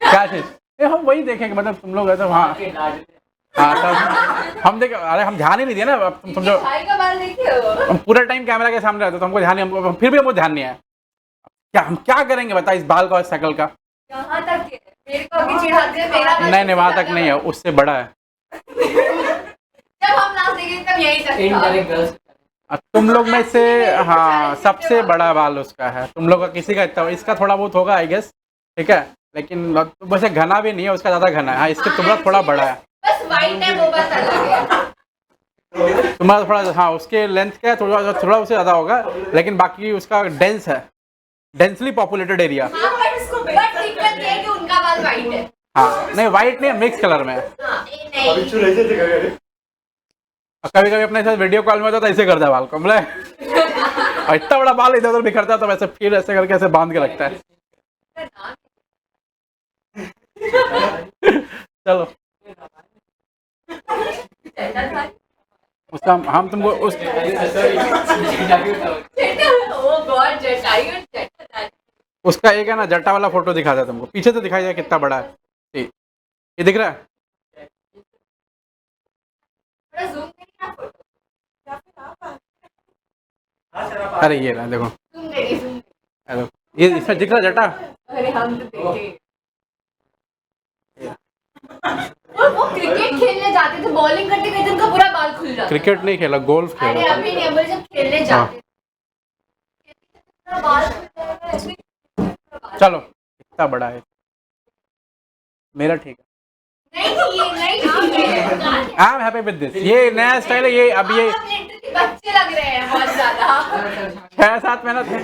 क्या चीज, हम वही देखेंगे, मतलब तुम लोग ऐसे वहाँ। हाँ तब हम देख, अरे हम ध्यान ही नहीं दिया ना, अब तुम समझो
भाई का बाल देखे हो?
हम पूरा टाइम कैमरा के सामने रहते तो हमको ध्यान नहीं, फिर भी हमको ध्यान नहीं आया। क्या हम क्या करेंगे बता इस बाल का और शकल का।
यहाँ तक है, मेरे को अभी चिढ़ाते हैं, मेरा बाल
नहीं वहां तक नहीं है, उससे बड़ा है।
जब हम लास्ट देखेंगे तब यही तक था।
अब तुम लोग में से हाँ सबसे बड़ा बाल उसका है, तुम लोग का किसी का इतना, इसका थोड़ा बहुत होगा आई गेस, ठीक है, लेकिन वैसे घना भी नहीं है, उसका ज्यादा घना है। हाँ इसके तुम्हारा थोड़ा बड़ा है,
बस वाइट है वो बात अलग है।
तुम्हारा थोड़ा, हाँ उसके लेंथ का थोड़ा उससे ज्यादा होगा, लेकिन बाकी उसका डेंस है, डेंसली पॉपुलेटेड एरिया।
हाँ बट दिक्कत ये है कि उनका बाल वाइट है।
हाँ नहीं वाइट नहीं है, मिक्स कलर में है।
हाँ नहीं
कभी कभी अपने साथ वीडियो कॉल में होता था ऐसे करता है बाल को, बोले और इतना बड़ा बाल इधर उधर बिखरता है, तो वैसे फिर ऐसे करके ऐसे बांध के रखता है। चलो उसका हम तुमको उस उसका एक है ना जट्टा वाला फोटो दिखाता है तुमको, पीछे तो दिखाई दे कितना बड़ा है। ठीक ये दिख रहा है। अरे ये रहा देखो, हेलो ये इसमें दिख रहा है जटा।
अरे हम तो देखे। और वो क्रिकेट खेलने जाते थे, बॉलिंग करते गए थे, उनका पूरा बाल खुल जाता।
क्रिकेट नहीं खेला, गोल्फ
अरे
खेला।
अभी नहीं, अभी जब खेलने जाते थे, पूरा बाल खुल जाता है।
चलो इतना बड़ा है, मेरा ठीक है। I am happy with this, ये नया स्टाइल है ये। अब ये
बच्चे लग रहे हैं बहुत ज्यादा।
6-7 मेहनत है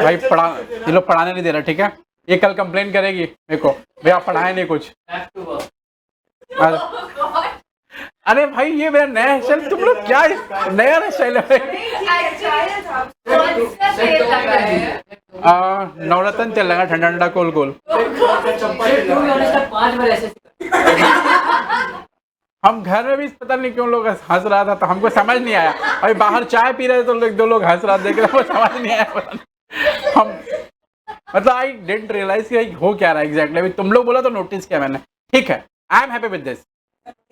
भाई, पढ़ा ये लोग पढ़ाने नहीं दे रहा, ठीक है। ये कल कंप्लेन करेगी मेरे को, भैया आप पढ़ाए नहीं कुछ। अरे भाई ये मेरा नया हेयर स्टाइल, तुम लोग क्या नया हेयर स्टाइल है?
कौन सा तेल लगा है?
नवरत्न तेल लगा, ठंडा ठंडा गोल गोल।
पांच बार ऐसे
हम घर में भी पता नहीं क्यों लोग हंस रहा था, तो हमको समझ नहीं आया। अभी बाहर चाय पी रहे थे तो दो लोग हंस रहा देख रहे, वो समझ नहीं आया पता नहीं। हम मतलब आई डिडंट रियलाइज कि हो क्या रहा है एग्जैक्टली। अभी तुम लोग बोला तो नोटिस किया मैंने। ठीक है, I am happy with this.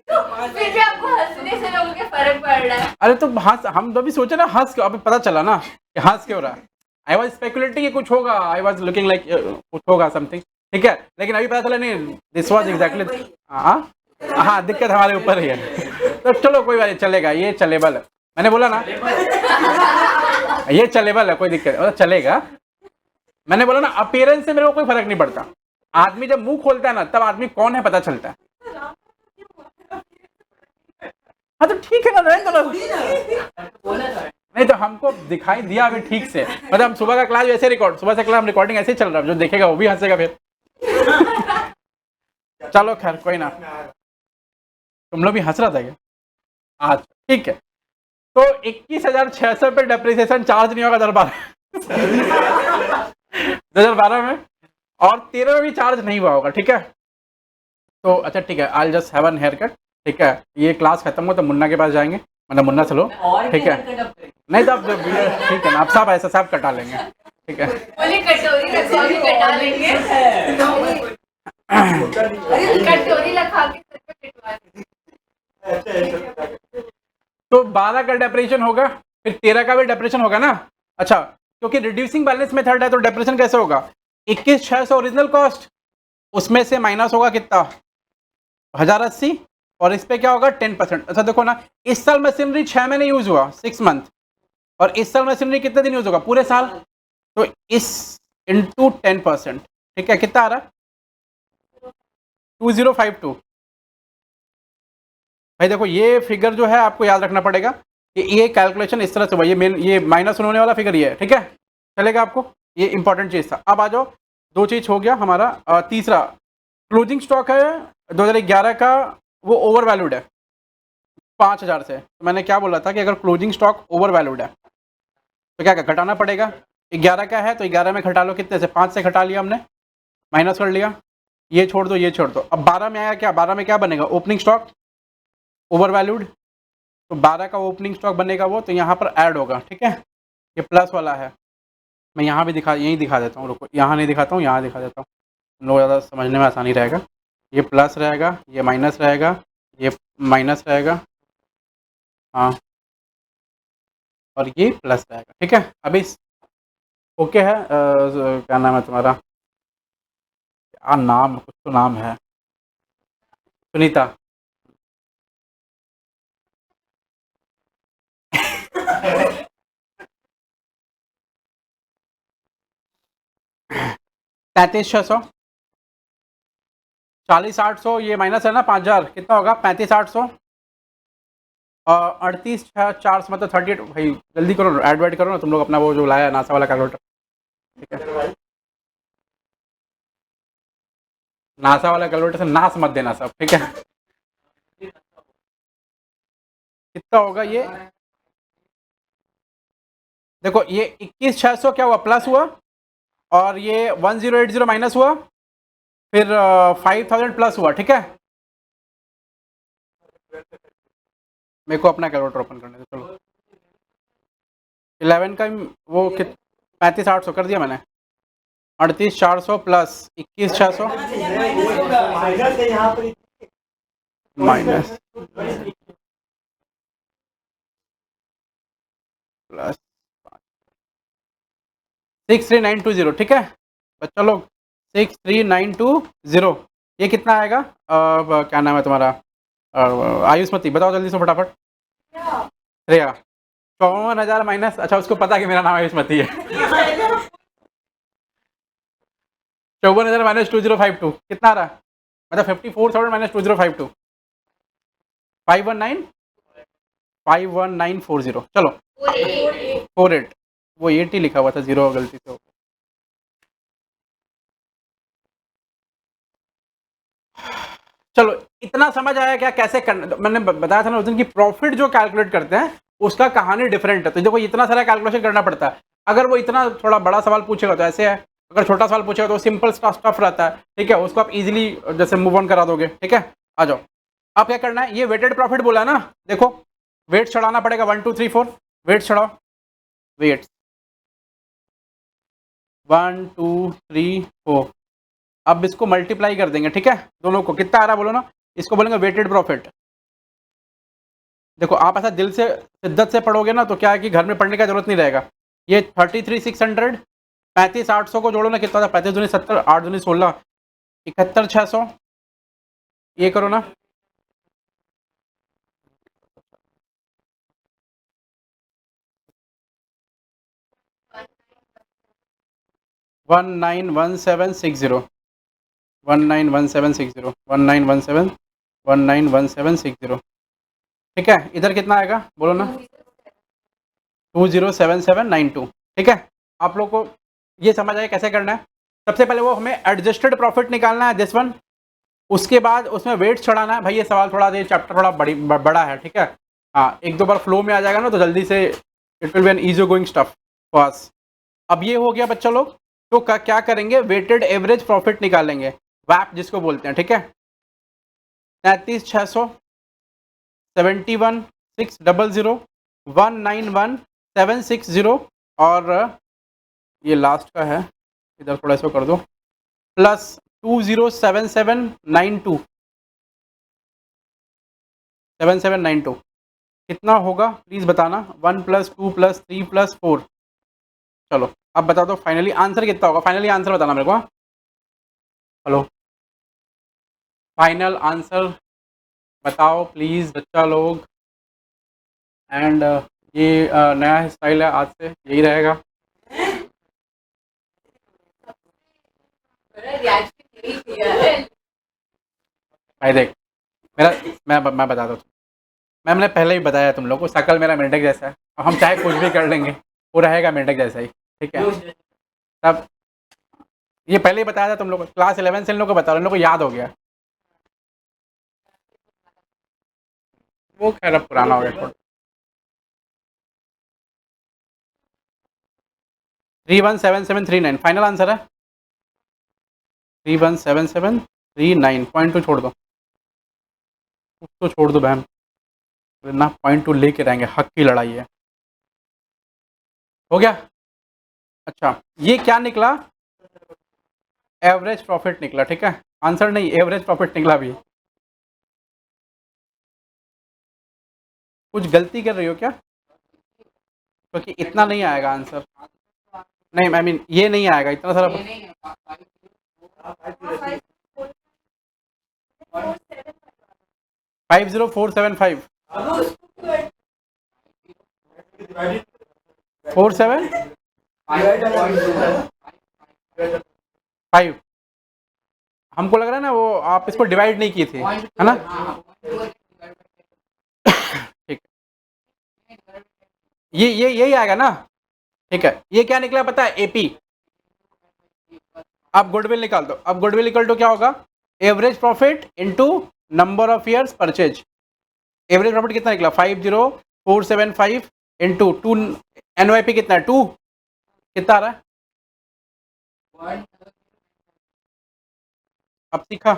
फिर भी आपको हंसने से लोगों के फर्क पड़ रहा है।
अरे तो हंस, हम तो भी सोचे ना हंस क्यों, अभी पता चला ना कि हंस क्यों रहा है। आई वॉज स्पेकुलेटिंग कि कुछ होगा, आई वॉज लुकिंग लाइक कुछ होगा समथिंग, ठीक है, लेकिन अभी पता चला नहीं, दिस वॉज एग्जैक्टली। हाँ दिक्कत हमारे ऊपर ही है। तो चलो कोई बात नहीं, चलेगा, ये चलेबल है। मैंने बोला ना ये चलेबल है, कोई दिक्कत मतलब चलेगा। मैंने बोला ना अपीयरेंस से मेरे को कोई फर्क नहीं पड़ता। आदमी जब मुंह खोलता है ना तब आदमी कौन है पता चलता है। हाँ तो ठीक है ना, रहने दो ना। नहीं तो हमको दिखाई दिया अभी ठीक से, मतलब हम सुबह का क्लास वैसे रिकॉर्ड, सुबह से क्लास रिकॉर्डिंग ऐसे ही चल रहा है, जो देखेगा वो भी हंसेगा फिर। चलो खैर कोई ना, तुम लोग भी हंस रहा था क्या आज? ठीक है, तो 21,600 पे डेप्रिसिएशन चार्ज नहीं होगा 2012 में, और 13 में भी चार्ज नहीं हुआ होगा, ठीक है। तो अच्छा ठीक है, आई जस्ट हैव एन हेयर कट, ठीक है। ये क्लास खत्म हो तो मुन्ना के पास जाएंगे, मतलब मुन्ना से लो, ठीक है। नहीं तो आप ठीक है ना, आप सब ऐसा सब कटा लेंगे, ठीक है।
बोले कटोरी रखवा के कटा लेंगे। कटोरी रखा के सर पे कटवा लेंगे।
तो 12 का डेप्रेशन होगा, फिर 13 का भी डेप्रेशन होगा ना। अच्छा, क्योंकि रिड्यूसिंग बैलेंस मेथड है तो डेप्रेशन कैसे होगा? 21,600 ओरिजिनल कॉस्ट, उसमें से माइनस होगा कितना, 1080, और इस पे क्या होगा 10%। अच्छा देखो ना, इस साल मशीनरी 6 महीने यूज हुआ, 6 मंथ, और इस साल मशीनरी कितने दिन यूज होगा, पूरे साल। तो इस इंटू 10%, ठीक है, कितना आ रहा है 2052। भाई देखो ये फिगर जो है आपको याद रखना पड़ेगा कि ये कैलकुलेशन इस तरह से हुआ, ये मेन ये माइनस होने वाला फिगर ये है, ठीक है, चलेगा आपको, ये इंपॉर्टेंट चीज़ था। अब आ जाओ, दो चीज़ हो गया हमारा। तीसरा क्लोजिंग स्टॉक है 2011 का, वो ओवर वैल्यूड है 5,000 से। तो मैंने क्या बोला था कि अगर क्लोजिंग स्टॉक ओवर वैल्यूड है तो क्या घटाना पड़ेगा। 11 का है तो 11 में घटा लो, कितने से, 5 से घटा लिया हमने, माइनस कर लिया, ये छोड़ दो ये छोड़ दो। अब 12 में आया क्या, 12 में क्या बनेगा, ओपनिंग स्टॉक ओवर वैल्यूड, तो 12 का ओपनिंग स्टॉक बनेगा वो, तो यहाँ पर ऐड होगा, ठीक है। ये प्लस वाला है, मैं यहाँ भी यहीं दिखा देता हूँ, रुको, यहाँ नहीं दिखाता हूँ, यहाँ दिखा देता हूँ, तुम लोग ज़्यादा समझने में आसानी रहेगा। ये प्लस रहेगा, ये माइनस रहेगा, ये माइनस रहेगा, हाँ, और ये प्लस रहेगा, ठीक है। अभी ओके है। क्या नाम है तुम्हारा, क्या नाम, कुछ तो नाम है, सुनीता। तैंतीस 600, 40,800, ये माइनस है ना 5,000, कितना होगा 35,800, 38,400, मतलब 38। भाई जल्दी करो, ऐड वैड करो ना तुम लोग, अपना वो जो लाया नासा वाला कैलकुलेटर, ठीक है। नासा वाला कैलकुलेटर से नास मत देना सब, ठीक है। कितना होगा ये, देखो ये 21,600 क्या हुआ, प्लस हुआ, और ये 1080 माइनस हुआ, फिर 5,000 प्लस हुआ, ठीक है। मेरे को अपना कैलकुलेटर ओपन करने दो, चलो 11 का वो 35,800 कर दिया मैंने, 38,400 प्लस 21,600 माइनस प्लस 63920, ठीक है बच्चों लोग, 63920, ये कितना आएगा। क्या नाम है तुम्हारा, आयुष्मती, बताओ जल्दी से फटाफट। श्रेया, 54,000 माइनस, अच्छा उसको पता कि मेरा नाम आयुष्मती है। 54,000 माइनस 2052 कितना आ रहा है, मतलब 54,000 माइनस 2052, 51940, चलो 48, वो 80 लिखा हुआ था, जीरो गलती से। चलो इतना इतना समझ आया क्या कैसे करना? मैंने बताया था ना उस दिन की प्रॉफिट जो कैलकुलेट करते हैं उसका कहानी डिफरेंट है। तो देखो इतना सारा कैलकुलेशन करना पड़ता है। अगर वो इतना थोड़ा बड़ा सवाल पूछेगा तो ऐसे है, अगर छोटा सवाल पूछेगा तो सिंपल स्टफ रहता है, ठीक है, उसको आप इजीली जैसे मूव ऑन करा दोगे, ठीक है। आ जाओ, अब क्या करना है, ये वेटेड प्रॉफिट बोला ना, देखो वेट चढ़ाना पड़ेगा 1 2 3 4, वेट चढ़ाओ, वेट 1 2 3 4, अब इसको मल्टीप्लाई कर देंगे, ठीक है, दोनों को कितना आ रहा है बोलो ना, इसको बोलेंगे वेटेड प्रॉफिट। देखो आप ऐसा दिल से शिद्दत से पढ़ोगे ना तो क्या है कि घर में पढ़ने का जरूरत नहीं रहेगा। ये 33,600 35,800 को जोड़ो ना, कितना था, 35 दूनी 70, 8 दूनी 16, 71,600, ये करो ना, one nine one seven six zero 191760 1917 ठीक है। इधर कितना आएगा बोलो ना, 207792, ठीक है। आप लोग को ये समझ आए कैसे करना है। सबसे पहले वो हमें एडजस्टेड प्रॉफिट निकालना है, दिस वन, उसके बाद उसमें वेट चढ़ाना है। भाई ये सवाल थोड़ा, ये चैप्टर थोड़ा बड़ा है, ठीक है। हाँ, एक दो बार फ्लो में आ जाएगा ना तो जल्दी से it will be an easy going stuff बस। अब ये हो गया बच्चा लोग, तो क्या करेंगे, वेटेड एवरेज प्रॉफिट निकालेंगे, वैप जिसको बोलते हैं, ठीक है। 33,600 71,600 191760 और ये लास्ट का है, इधर थोड़ा इसको कर दो, प्लस 207792 7792 कितना होगा प्लीज बताना, 1 + 2 + 3 + 4। चलो अब बता दो फाइनली आंसर कितना होगा, फाइनली आंसर बताना मेरे को। हेलो, फाइनल आंसर बताओ प्लीज बच्चा लोग। एंड ये नया स्टाइल है, आज से यही रहेगा। भाई देख मेरा, मैं बताता हूँ, मैंने पहले ही बताया तुम लोग को, शकल मेरा मेंढक जैसा है, और हम चाहे कुछ भी कर लेंगे वो रहेगा मेंढक जैसा ही, ठीक है। तब ये पहले ही बताया था तुम लोग को, क्लास 11 से इन लोग को बता रहा हूं, इन लोग को याद हो गया। वो खैर अब पुराना हो गया थोड़ा। 317739 फाइनल आंसर है, 317739, पॉइंट टू छोड़ दो, उसको छोड़ दो बहन, ना पॉइंट टू लेके रहेंगे, हक की लड़ाई है। हो गया। अच्छा ये क्या निकला, एवरेज प्रॉफिट निकला, ठीक है, आंसर नहीं एवरेज प्रॉफिट निकला भी। कुछ गलती कर रही हो क्या, क्योंकि इतना नहीं आएगा आंसर, नहीं आई मीन ये नहीं आएगा इतना सारा। 50475 47 हमको लग रहा है ना वो आप इसको डिवाइड नहीं की थी, है ना, ठीक, ये यही आएगा ना, ठीक है। ये क्या निकला पता है, एपी। अब गुडविल निकाल दो, अब गुडविल इक्वल टू क्या होगा, average profit into number of years purchase. Average profit कितना निकला, 50475 इनटू 2, एनवाईपी कितना है 2, कितना आ रहा है, अब सीखा।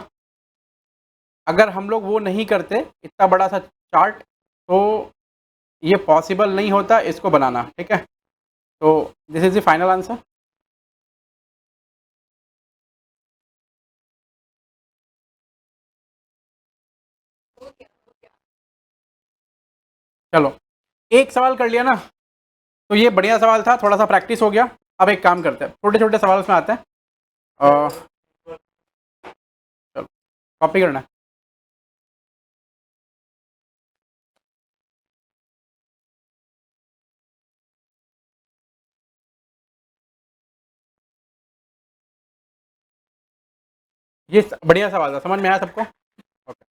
अगर हम लोग वो नहीं करते इतना बड़ा सा चार्ट तो ये पॉसिबल नहीं होता इसको बनाना, ठीक है। तो this is the final answer. चलो एक सवाल कर लिया ना, तो ये बढ़िया सवाल था, थोड़ा सा प्रैक्टिस हो गया। अब एक काम करते हैं, छोटे छोटे सवाल में आते हैं। चलो कॉपी करना है, ये बढ़िया सवाल था, समझ में आया सबको। ओके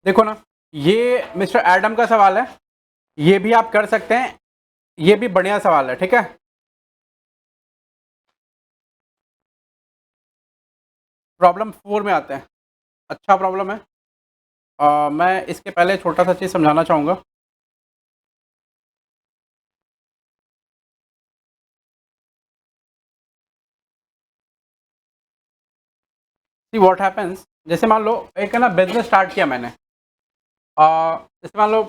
देखो ना, ये मिस्टर एडम का सवाल है, ये भी आप कर सकते हैं, ये भी बढ़िया सवाल है, ठीक है। प्रॉब्लम 4 में आते हैं। अच्छा प्रॉब्लम है। मैं इसके पहले छोटा सा चीज़ समझाना चाहूँगा। सी व्हाट हैपेंस, जैसे मान लो एक है ना बिजनेस स्टार्ट किया मैंने, जैसे मान लो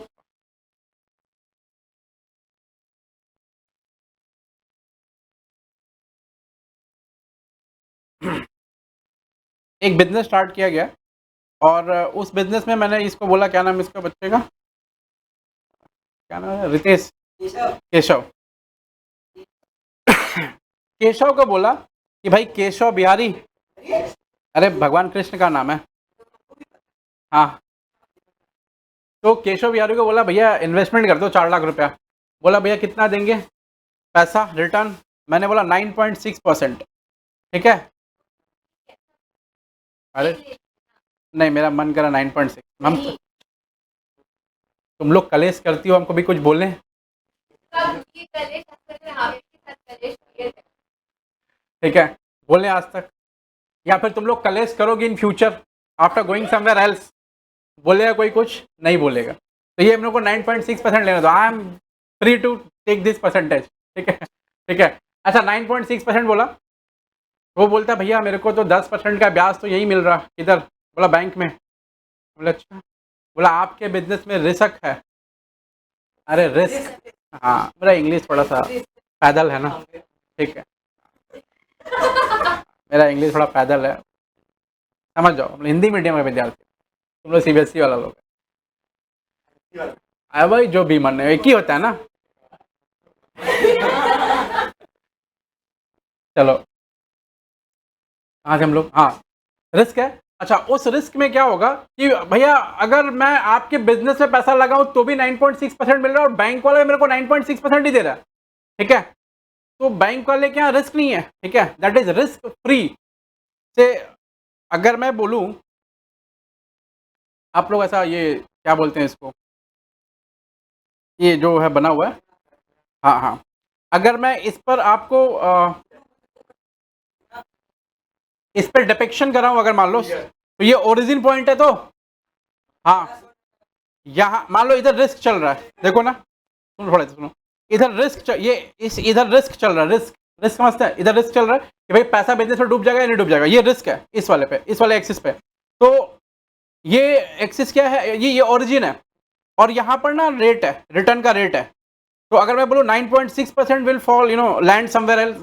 एक बिजनेस स्टार्ट किया गया और उस बिजनेस में मैंने इसको बोला, क्या नाम इसका बच्चे का, क्या नाम है, रितेश, केशव। केशव को बोला कि भाई केशव बिहारी, अरे भगवान कृष्ण का नाम है, हाँ। तो केशव बिहारी को बोला भैया इन्वेस्टमेंट कर दो 4 लाख रुपया। बोला भैया कितना देंगे पैसा रिटर्न? मैंने बोला 9.6%। ठीक है, अरे नहीं, मेरा मन करा 9.6। हम तुम लोग कलेश करती हो, हमको भी कुछ बोले। ठीक है, बोले आज तक, या फिर तुम लोग कलेश करोगे in future after going somewhere else, बोलेगा कोई कुछ नहीं बोलेगा। तो ये हम लोग को 9.6% लेना, तो I am free to take this percentage. ठीक है, ठीक है। अच्छा 9.6% बोला, वो बोलता भैया मेरे को तो 10% का ब्याज तो यही मिल रहा। इधर बोला बैंक में। बोला अच्छा। बोला आपके बिजनेस में रिस्क है। अरे रिस्क, हाँ मेरा इंग्लिश थोड़ा सा पैदल है ना, ठीक है, मेरा इंग्लिश थोड़ा पैदल है, समझ जाओ। हम हिंदी मीडियम का विद्यार्थी, तुम लोग सीबीएसई वाला लोग। अरे भाई जो भी मन है, एक ही होता है ना। चलो कहाँ से हम लोग, हाँ रिस्क है। अच्छा उस रिस्क में क्या होगा कि भैया अगर मैं आपके बिजनेस में पैसा लगाऊं तो भी 9.6% मिल रहा है और बैंक वाला मेरे को 9.6% ही दे रहा है। ठीक है, तो बैंक वाले क्या रिस्क नहीं है। ठीक है, दैट इज रिस्क फ्री। से अगर मैं बोलूं, आप लोग ऐसा ये क्या बोलते हैं इसको, ये जो है बना हुआ है, हाँ हाँ, अगर मैं इस पर आपको इस पर डिपिक्शन कर रहा हूं, अगर मान लो तो ये ओरिजिन पॉइंट है, तो हाँ यहाँ मान लो इधर रिस्क चल रहा है, देखो ना, सुनो थोड़ा सुनो, इधर रिस्क ये इस इधर रिस्क चल रहा है, रिस्क रिस्क समझते हैं, इधर रिस्क चल रहा है कि भाई पैसा बिजनेस में डूब जाएगा या नहीं डूब जाएगा, ये रिस्क है इस वाले पे, इस वाले एक्सिस पे। तो ये एक्सिस क्या है, ये ओरिजिन है और यहाँ पर ना रेट है, रिटर्न का रेट है। तो अगर मैं बोलूँ 9.6% will fall, land somewhere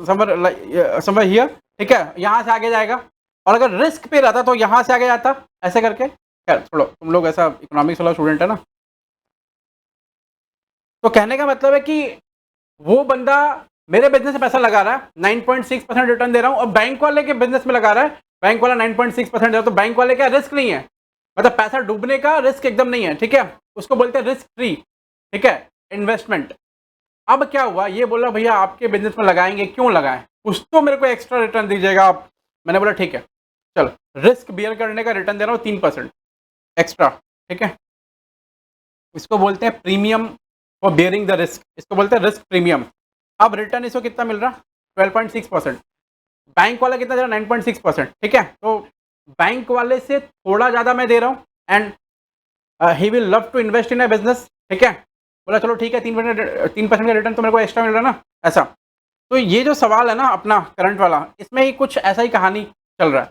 somewhere here. ठीक है, यहाँ से आगे जाएगा, और अगर रिस्क पे रहता तो यहाँ से आगे जाता, ऐसे करके। खैर छोड़ो, तुम लोग ऐसा इकोनॉमिक्स वाला स्टूडेंट है ना। तो कहने का मतलब है कि वो बंदा मेरे बिजनेस में पैसा लगा रहा है, 9.6% रिटर्न दे रहा हूँ, और बैंक वाले के बिजनेस में लगा रहा है, बैंक वाला 9.6% दे रहा है। तो बैंक वाले का रिस्क नहीं है, मतलब पैसा डूबने का रिस्क एकदम नहीं है। ठीक है, उसको बोलते हैं रिस्क फ्री। ठीक है, इन्वेस्टमेंट। अब क्या हुआ, ये बोला भैया आपके बिजनेस में लगाएंगे, क्यों लगाएं, कुछ तो मेरे को एक्स्ट्रा रिटर्न दीजिएगा आप। मैंने बोला ठीक है, चल रिस्क बियर करने का रिटर्न दे रहा हूँ 3% एक्स्ट्रा। ठीक है, इसको बोलते हैं premium for bearing the risk, इसको बोलते हैं रिस्क प्रीमियम। अब रिटर्न इसको कितना मिल रहा, 12.6%। बैंक वाला कितना दे रहा, 9.6%। ठीक है, तो बैंक वाले से थोड़ा ज़्यादा मैं दे रहा हूँ, and he will love to invest in a business. ठीक है, बोला चलो ठीक है, 3% का रिटर्न तो मेरे को एक्स्ट्रा मिल रहा है ना, ऐसा। तो ये जो सवाल है ना अपना करंट वाला, इसमें ही कुछ ऐसा ही कहानी चल रहा है।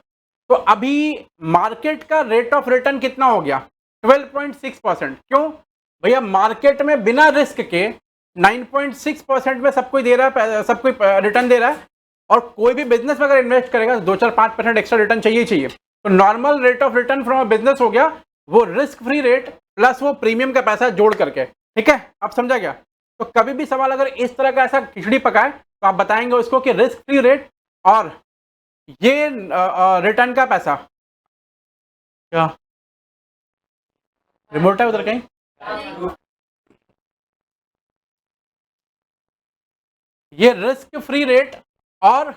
तो अभी मार्केट का रेट ऑफ रिटर्न कितना हो गया, 12.6%। क्यों भैया, मार्केट में बिना रिस्क के 9.6% में सब कोई दे रहा है, सब कोई रिटर्न दे रहा है, और कोई भी बिजनेस में अगर इन्वेस्ट करेगा तो 2-4-5% एक्स्ट्रा रिटर्न चाहिए ही चाहिए। तो normal rate of return from a business हो गया वो रिस्क फ्री रेट प्लस वो प्रीमियम का पैसा जोड़ करके। ठीक है, आप समझा क्या। तो कभी भी सवाल अगर इस तरह का ऐसा खिचड़ी पकाए तो आप बताएंगे उसको कि रिस्क फ्री रेट और ये रिटर्न का पैसा। क्या रिमोट है उधर कहीं, ये रिस्क फ्री रेट और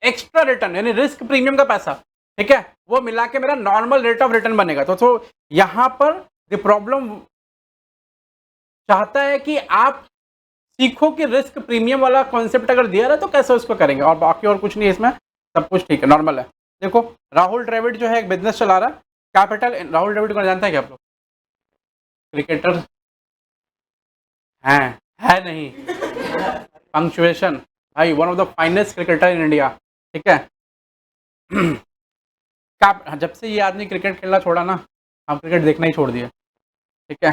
एक्स्ट्रा रिटर्न यानी रिस्क प्रीमियम का पैसा। ठीक है, वो मिला के मेरा नॉर्मल रेट ऑफ रिटर्न बनेगा। तो यहां पर द प्रॉब्लम चाहता है कि आप सीखो कि रिस्क प्रीमियम वाला कॉन्सेप्ट अगर दिया रहा तो कैसे उसको करेंगे, और बाकी और कुछ नहीं है इसमें, सब कुछ ठीक है, नॉर्मल है। देखो राहुल द्रविड़ जो है एक बिजनेस चला रहा है, कैपिटल राहुल द्रविड़ को जानते हैं क्या आप लोग? क्रिकेटर है नहीं, पंक्चुएशन भाई, one of the finest cricketer in India, ठीक है। जब से ये आदमी क्रिकेट खेलना छोड़ा ना, हम क्रिकेट देखना ही छोड़ दिया, ठीक है।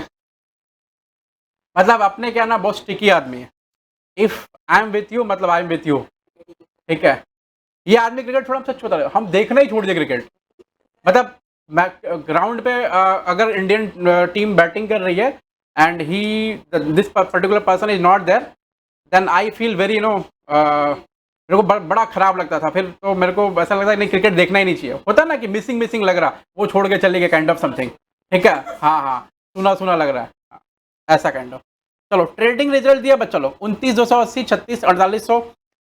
मतलब अपने क्या ना बहुत स्टिकी आदमी है, if I am with you मतलब आई एम विथ यू, ठीक है। ये आदमी क्रिकेट छोड़ा, हम सच बता रहे हम देखना ही छोड़ दिया क्रिकेट। मतलब ग्राउंड पे अगर इंडियन टीम बैटिंग कर रही है and he this particular person is not there, then I feel very मेरे को बड़ा खराब लगता था। फिर तो मेरे को ऐसा लगता है नहीं, क्रिकेट देखना ही नहीं चाहिए। होता ना कि मिसिंग लग रहा, वो छोड़ के चले गए काइंड ऑफ समथिंग, ठीक है। हाँ, सुना लग रहा है, ऐसा काइंड ऑफ। चलो ट्रेडिंग रिजल्ट दिया बच्चा लोग, 29,280, 36, 4800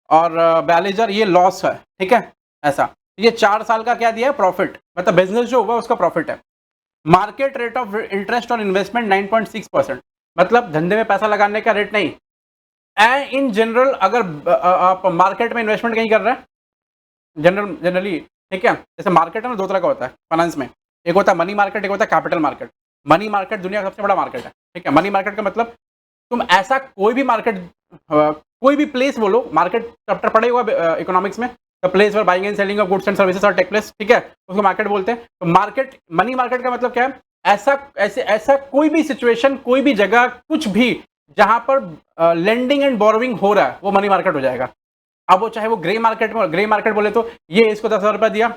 और 42,000 ये लॉस है, ठीक है। ऐसा ये 4 साल का क्या दिया है प्रॉफिट, मतलब बिजनेस जो हुआ उसका प्रॉफिट है। Market rate of interest on investment 9.6%, मतलब धंधे में पैसा लगाने का रेट नहीं। एंड इन जनरल अगर आप मार्केट में इन्वेस्टमेंट कहीं कर रहे हैं जनरली, ठीक है, जैसे मार्केट है ना, 2 तरह का होता है फाइनेंस में, एक होता है मनी मार्केट, एक होता है कैपिटल मार्केट। मनी मार्केट दुनिया का सबसे बड़ा मार्केट है, ठीक है। मनी मार्केट का मतलब तुम ऐसा कोई भी मार्केट, कोई भी प्लेस बोलो, मार्केट चैप्टर पढ़े हुआ इकोनॉमिक्स में, the place for buying and selling of goods and services और टेक प्लेस, ठीक है, उसको मार्केट बोलते हैं। तो मार्केट, मनी मार्केट का मतलब क्या है, ऐसा कोई भी सिचुएशन, कोई भी जगह, कुछ भी जहां पर लेंडिंग एंड बोरोविंग हो रहा है वो मनी मार्केट हो जाएगा। अब वो चाहे वो ग्रे मार्केट बोले तो ये इसको 10,000 रुपया दिया,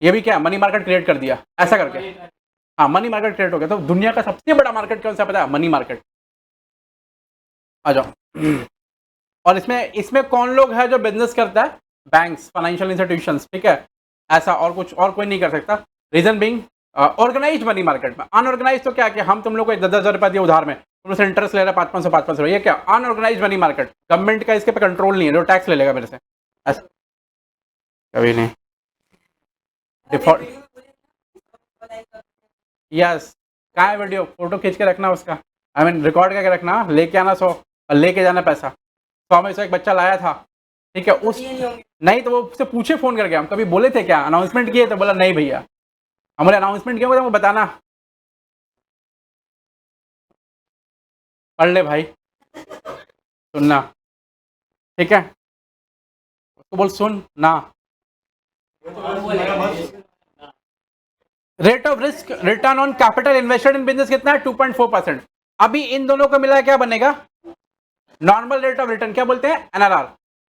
ये भी क्या मनी मार्केट क्रिएट कर दिया, ऐसा करके, हाँ मनी मार्केट क्रिएट हो गया। तो दुनिया का सबसे बड़ा मार्केट कौन सा पता है? Money market. आ जाओ। और इसमें कौन लोग है जो बिजनेस करता है? बैंक्स, फाइनेंशियल इंस्टीट्यूशंस, ठीक है। ऐसा और कोई नहीं कर सकता। Reason being organised money market में। अनऑर्गेनाइज तो क्या हम तुम लोग को 10,000 रुपया दिया उधार में, तुम से इंटरेस्ट ले रहा है 500 ये क्या अनऑर्गेनाइज्ड मनी मार्केट। गवर्नमेंट का इसके पे कंट्रोल नहीं है, जो टैक्स ले लेगा मेरे से, ऐसा कभी नहीं। डिफॉल्ट यस, कहाँ है वीडियो? फोटो खींच के रखना उसका, आई मीन रिकॉर्ड करके रखना, लेके आना 100 और लेके जाना पैसा। 100 में से एक बच्चा लाया था, ठीक है, उस नहीं तो वो उससे पूछे फोन करके, हम कभी बोले थे क्या, अनाउंसमेंट किए? तो बोला नहीं भैया, हमारे अनाउंसमेंट किया वो बताना। पढ़ ले भाई, सुनना, ठीक है, उसको बोल सुन ना। Rate of risk return on capital invested in business कितना है? 2.4%। अभी इन दोनों को मिला क्या बनेगा? नॉर्मल रेट ऑफ रिटर्न, क्या बोलते हैं? एनआरआर।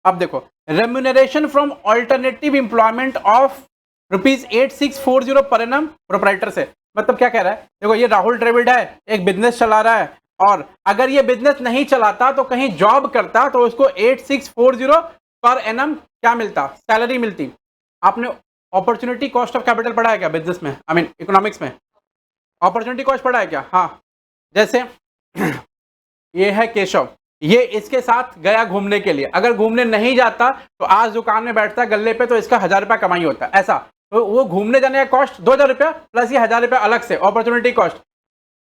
अब देखो, remuneration from alternative employment of ₹8640 per annum proprietor से। मतलब क्या कह रहा है? देखो ये राहुल द्रविड़ है, एक बिजनेस चला रहा है, और अगर ये बिजनेस नहीं चलाता तो कहीं जॉब करता तो उसको 8640 पर एनम क्या मिलता? सैलरी मिलती। आपने अपॉर्चुनिटी कॉस्ट ऑफ कैपिटल पढ़ा है क्या बिजनेस में? आई मीन इकोनॉमिक्स में अपॉर्चुनिटी कॉस्ट पढ़ा है क्या? हाँ, जैसे ये है केशव, ये इसके साथ गया घूमने के लिए, अगर घूमने नहीं जाता तो आज दुकान में बैठता गल्ले पे तो इसका 1,000 रुपया कमाई होता है। ऐसा तो वो घूमने जाने का कॉस्ट 2,000 रुपया प्लस ये 1,000 रुपया अलग से अपॉर्चुनिटी कॉस्ट,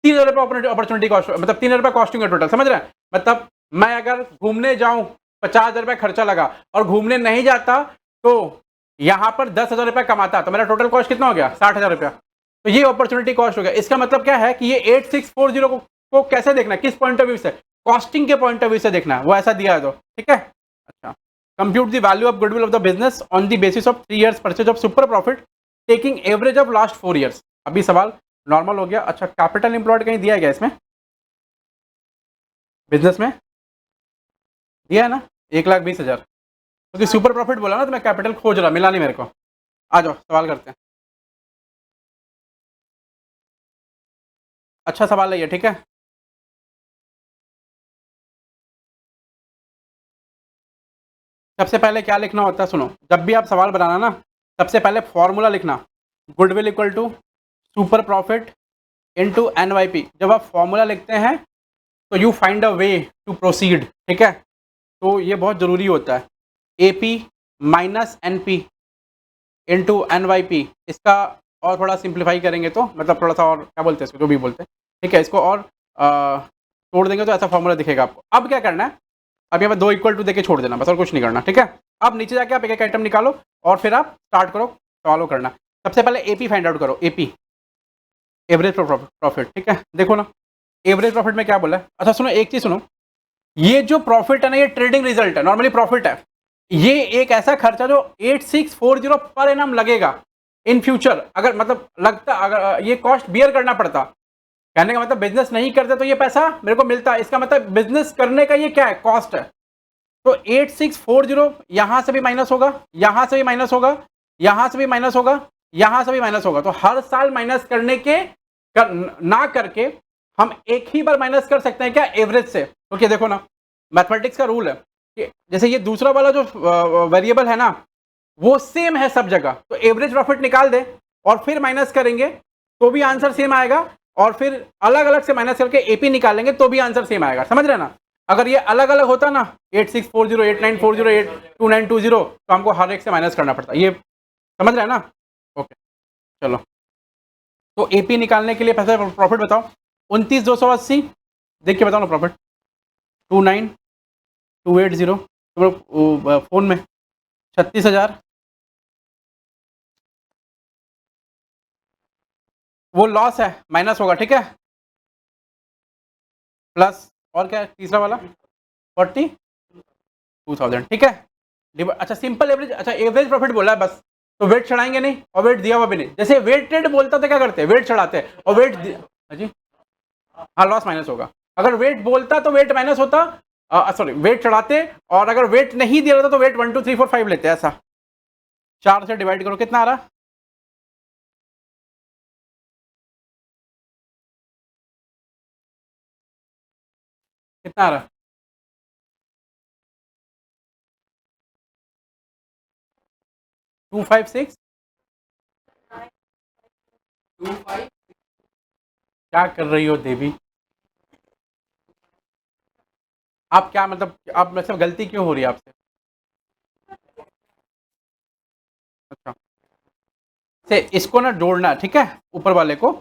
3,000 रुपया अपॉर्चुनिटी कॉस्ट, मतलब 3,000 रुपया कॉस्टिंग है टोटल, समझ रहे हैं? मतलब मैं अगर घूमने जाऊं 50,000 रुपया खर्चा लगा और घूमने नहीं जाता तो यहाँ पर 10,000 रुपया कमाता तो मेरा टोटल कॉस्ट कितना हो गया? 60,000 रुपया। तो ये अपॉर्चुनिटी कॉस्ट हो गया। इसका मतलब क्या है कि ये 8640 को कैसे देखना है, किस पॉइंट ऑफ व्यू से? कॉस्टिंग के पॉइंट ऑफ व्यू से देखना है, वो ऐसा दिया है तो, ठीक है। अच्छा, compute the value of goodwill of the business on the basis of 3 years purchase of super profit taking average of last 4 years। अभी सवाल नॉर्मल हो गया। अच्छा, कैपिटल एम्प्लॉयड कहीं दिया गया इसमें? बिजनेस में दिया है ना, 1,20,000, क्योंकि सुपर प्रॉफिट बोला ना तो मैं कैपिटल खोज रहा, मिला नहीं मेरे को। आ जाओ सवाल करते हैं। अच्छा सवाल है ये, ठीक है। सबसे पहले क्या लिखना होता है? सुनो, जब भी आप सवाल बनाना ना, सबसे पहले फॉर्मूला लिखना, goodwill equal to super profit into NYP। जब आप फॉर्मूला लिखते हैं तो you find a way to proceed, ठीक है। तो ये बहुत ज़रूरी होता है। AP minus NP into NYP। इसका और थोड़ा सिंप्लीफाई करेंगे तो, मतलब थोड़ा सा और क्या बोलते हैं इसको, जो भी बोलते हैं, ठीक है, इसको और तोड़ देंगे तो ऐसा फॉर्मूला दिखेगा आपको। अब क्या करना है? अब यहाँ पर 2 = 2 देके छोड़ देना, बस और कुछ नहीं करना, ठीक है। अब नीचे जाके आप एक एक आइटम निकालो और फिर आप स्टार्ट करो सॉल्व करना। सबसे पहले एपी फाइंड आउट करो, एपी एवरेज प्रॉफिट, ठीक है। देखो ना एवरेज प्रॉफिट में क्या बोला है। अच्छा सुनो एक चीज सुनो, ये जो प्रॉफिट है ना ये ट्रेडिंग रिजल्ट है, नॉर्मली प्रॉफिट है। ये एक ऐसा खर्चा जो 8640 पर एनम लगेगा इन फ्यूचर, अगर मतलब लगता, अगर ये कॉस्ट बियर करना पड़ता, कहने का मतलब बिजनेस नहीं करते तो ये पैसा मेरे को मिलता, इसका मतलब बिजनेस करने का ये क्या है, कॉस्ट है। तो 8640 यहां से भी माइनस होगा, यहां से भी माइनस होगा, यहां से भी माइनस होगा, यहां से भी माइनस होगा। तो हर साल माइनस करने के ना करके हम एक ही बार माइनस कर सकते हैं क्या, एवरेज से। क्योंकि देखो ना मैथमेटिक्स का रूल है कि जैसे ये दूसरा वाला जो वेरिएबल है ना वो सेम है सब जगह, तो एवरेज प्रॉफिट निकाल दे और फिर माइनस करेंगे तो भी आंसर सेम आएगा, और फिर अलग अलग से माइनस करके एपी निकालेंगे तो भी आंसर सेम आएगा, समझ रहे ना। अगर ये अलग अलग होता ना 8640 8940 2920 तो हमको हर एक से माइनस करना पड़ता, ये समझ रहे हैं ना। ओके चलो, तो एपी निकालने के लिए पैसे प्रॉफिट बताओ 29,280, देख के बताओ ना प्रॉफिट 29,280 तो फोन में 36,000, वो लॉस है माइनस होगा, ठीक है, प्लस और क्या है तीसरा वाला 42,000, ठीक है। अच्छा सिंपल एवरेज, अच्छा एवरेज प्रॉफिट बोला है बस, तो वेट चढ़ाएंगे नहीं और वेट दिया हुआ भी नहीं। जैसे वेटेड बोलता तो क्या करते हैं, वेट चढ़ाते हैं और वेट जी हाँ लॉस माइनस होगा। अगर वेट बोलता तो वेट माइनस होता, सॉरी वेट चढ़ाते, और अगर वेट नहीं दिया रहता तो वेट 1 2 3 4 5 लेते हैं, ऐसा 4 से डिवाइड करो कितना आ रहा, कितना आ रहा 256 क्या कर रही हो देवी, आप क्या मतलब, आप मतलब गलती क्यों हो रही है आपसे। अच्छा से इसको ना जोड़ना, ठीक है, ऊपर वाले को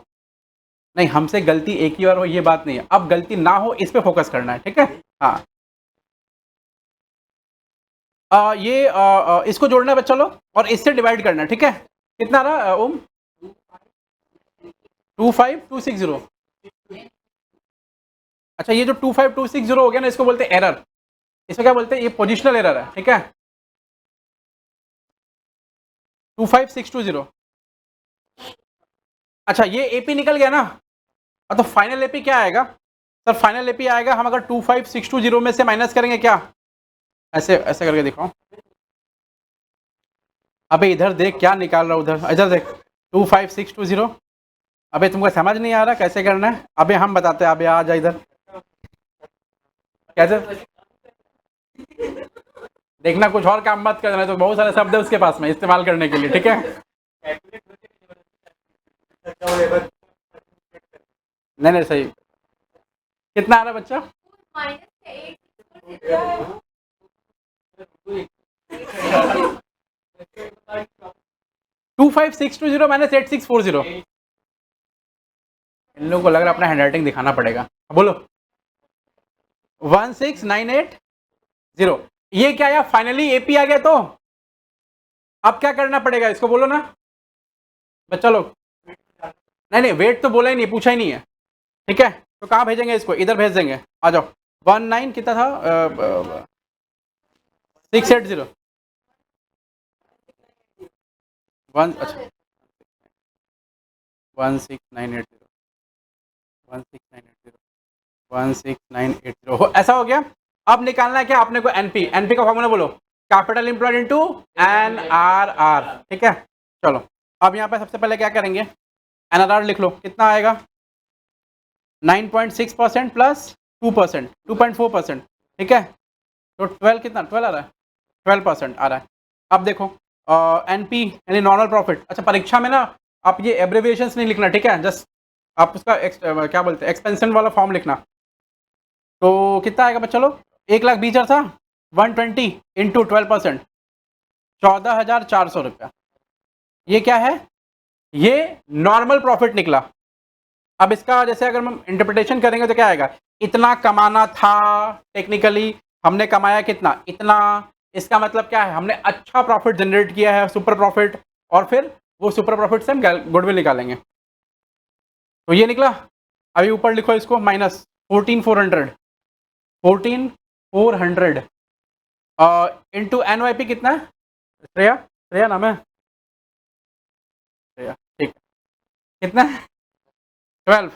नहीं, हमसे गलती एक ही बार हो ये बात नहीं है, अब गलती ना हो इस पे फोकस करना है, ठीक है। हाँ इसको जोड़ना है बच्चा लोग और इससे डिवाइड करना है, ठीक है। कितना रहा ओम 25260, अच्छा ये जो 25260 हो गया ना इसको बोलते हैं एरर, इसको क्या बोलते हैं, ये पोजिशनल एरर है, ठीक है। 25620, अच्छा ये एपी निकल गया ना, तो फाइनल एपी क्या आएगा सर, फाइनल एपी आएगा, हम अगर 25620 में से माइनस करेंगे क्या, ऐसे ऐसे करके दिखाओ, अबे इधर देख क्या निकाल रहा, उधर इधर देख 25620, अबे तुमको समझ नहीं आ रहा कैसे करना है, अबे हम बताते हैं, अबे आ जा इधर, कैसे देखना, कुछ और काम मत करना, तो बहुत सारे शब्द है उसके पास में इस्तेमाल करने के लिए, ठीक है। नहीं नहीं सही, कितना आ रहा है बच्चा, -25620 -8640, इन लोगों को लग रहा है अपना हैंड राइटिंग दिखाना पड़ेगा, बोलो 16980, ये क्या आया फाइनली एपी आ गया, तो अब क्या करना पड़ेगा इसको बोलो ना बच्चा लोग, नहीं नहीं वेट तो बोला ही नहीं, पूछा ही नहीं है, ठीक है। तो कहाँ भेजेंगे इसको, इधर भेज देंगे, आ जाओ 19 कितना था 680 1, अच्छा 16980 16980 ऐसा हो गया। अब निकालना है क्या आपने को, एनपी, एनपी का फॉर्मूला बोलो, कैपिटल एम्प्लॉयड इनटू एनआरआर, ठीक है। चलो अब यहाँ पे सबसे पहले क्या करेंगे, एनआरआर लिख लो, कितना आएगा 9.6% प्लस 2% 2.4%, ठीक है। तो 12 कितना 12 आ रहा है, 12% आ रहा है। अब देखो एनपी यानी नॉर्मल प्रॉफिट, अच्छा परीक्षा में ना आप ये एब्रिविएशंस नहीं लिखना, ठीक है, जस्ट आप उसका क्या बोलते हैं एक्सपेंशन वाला फॉर्म लिखना। तो कितना आएगा बच्चा लोग, 1,20,000 था 120 इंटू 12%, 14,400 रुपया, ये क्या है, ये नॉर्मल प्रॉफिट निकला। अब इसका जैसे अगर हम इंटरप्रिटेशन करेंगे तो क्या आएगा, इतना कमाना था, टेक्निकली हमने कमाया कितना, इतना, इसका मतलब क्या है, हमने अच्छा प्रॉफिट जनरेट किया है, सुपर प्रॉफिट, और फिर वो सुपर प्रॉफिट से हम गुडविल निकालेंगे। तो ये निकला। अभी ऊपर लिखो इसको माइनस 14,400 इंटू NYP कितना है? श्रेया नाम है श्रेया, ठीक है। कितना है? 12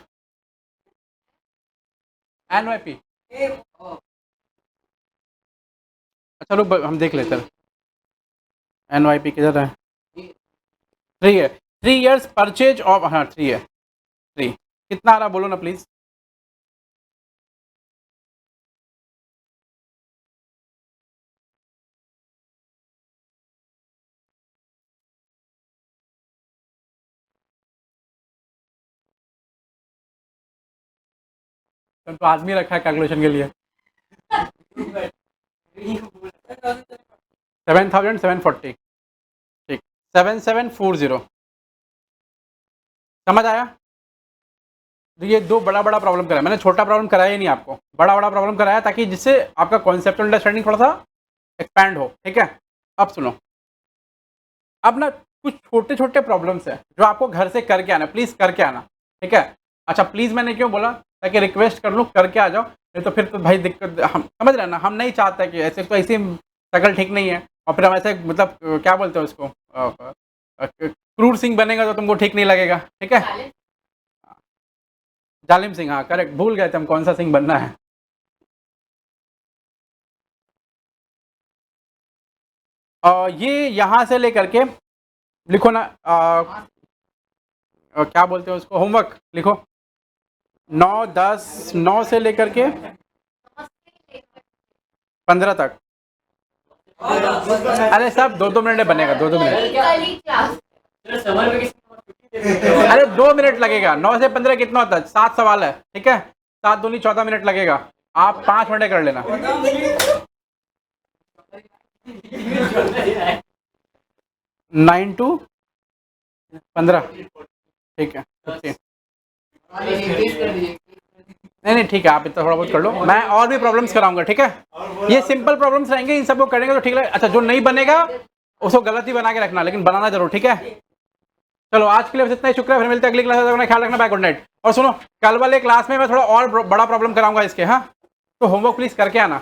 NYP। अच्छा रुक हम देख लेते हैं NYP किधर है। 3 है, 3 years परचेज ऑफ, हाँ 3 है, 3 कितना आ रहा बोलो ना प्लीज। तो आदमी रखा है कैलकुलेशन के लिए। 7,740, ठीक, 7,740 समझ आया। तो ये दो बड़ा प्रॉब्लम कराया मैंने, छोटा प्रॉब्लम कराया ही नहीं आपको, बड़ा प्रॉब्लम कराया ताकि जिससे आपका कॉन्सेप्ट अंडरस्टैंडिंग थोड़ा सा एक्सपैंड हो, ठीक है। अब सुनो, अब ना कुछ छोटे छोटे प्रॉब्लम्स हैं जो आपको घर से करके आना, प्लीज़ करके आना, ठीक है। अच्छा प्लीज़ मैंने क्यों बोला, ताकि रिक्वेस्ट कर लूँ करके आ जाओ, नहीं तो फिर तो भाई दिक्कत, हम समझ रहे हैं ना, हम नहीं चाहते कि ऐसे तो ऐसी शक्ल ठीक नहीं है और फिर हम ऐसे मतलब क्या बोलते हैं उसको, क्रूर सिंह बनेगा तो तुमको ठीक नहीं लगेगा, ठीक है। जालिम सिंह, हाँ करेक्ट, भूल गए थे हम कौन सा सिंह बनना है। ये यहाँ से लेकर के लिखो ना, क्या बोलते हैं उसको, होमवर्क लिखो 9, 10, 9 से लेकर के 15 तक। अरे सब 2-2 मिनट में बनेगा, 2-2 मिनट, अरे 2 मिनट लगेगा। 9 से 15 कितना होता है, 7 सवाल है, ठीक है। 7 दूनी 14 मिनट लगेगा, आप 5 मिनट कर लेना। 9 to 15, ठीक है। नहीं ठीक है, आप इतना थोड़ा बहुत कर लो, मैं और भी प्रॉब्लम्स कराऊंगा, ठीक है। ये सिंपल प्रॉब्लम्स रहेंगे, इन सबको करेंगे तो ठीक है। अच्छा जो नहीं बनेगा उसको गलत ही बना के रखना, लेकिन बनाना जरूर, ठीक है। चलो आज के लिए बस इतना ही, शुक्रिया, फिर मिलते हैं अगली क्लास में, अपना ख्याल रखना, बाय, गुड नाइट। और सुनो, कल वाले क्लास में मैं थोड़ा और बड़ा प्रॉब्लम कराऊंगा इसके, हाँ, तो होमवर्क प्लीज करके आना।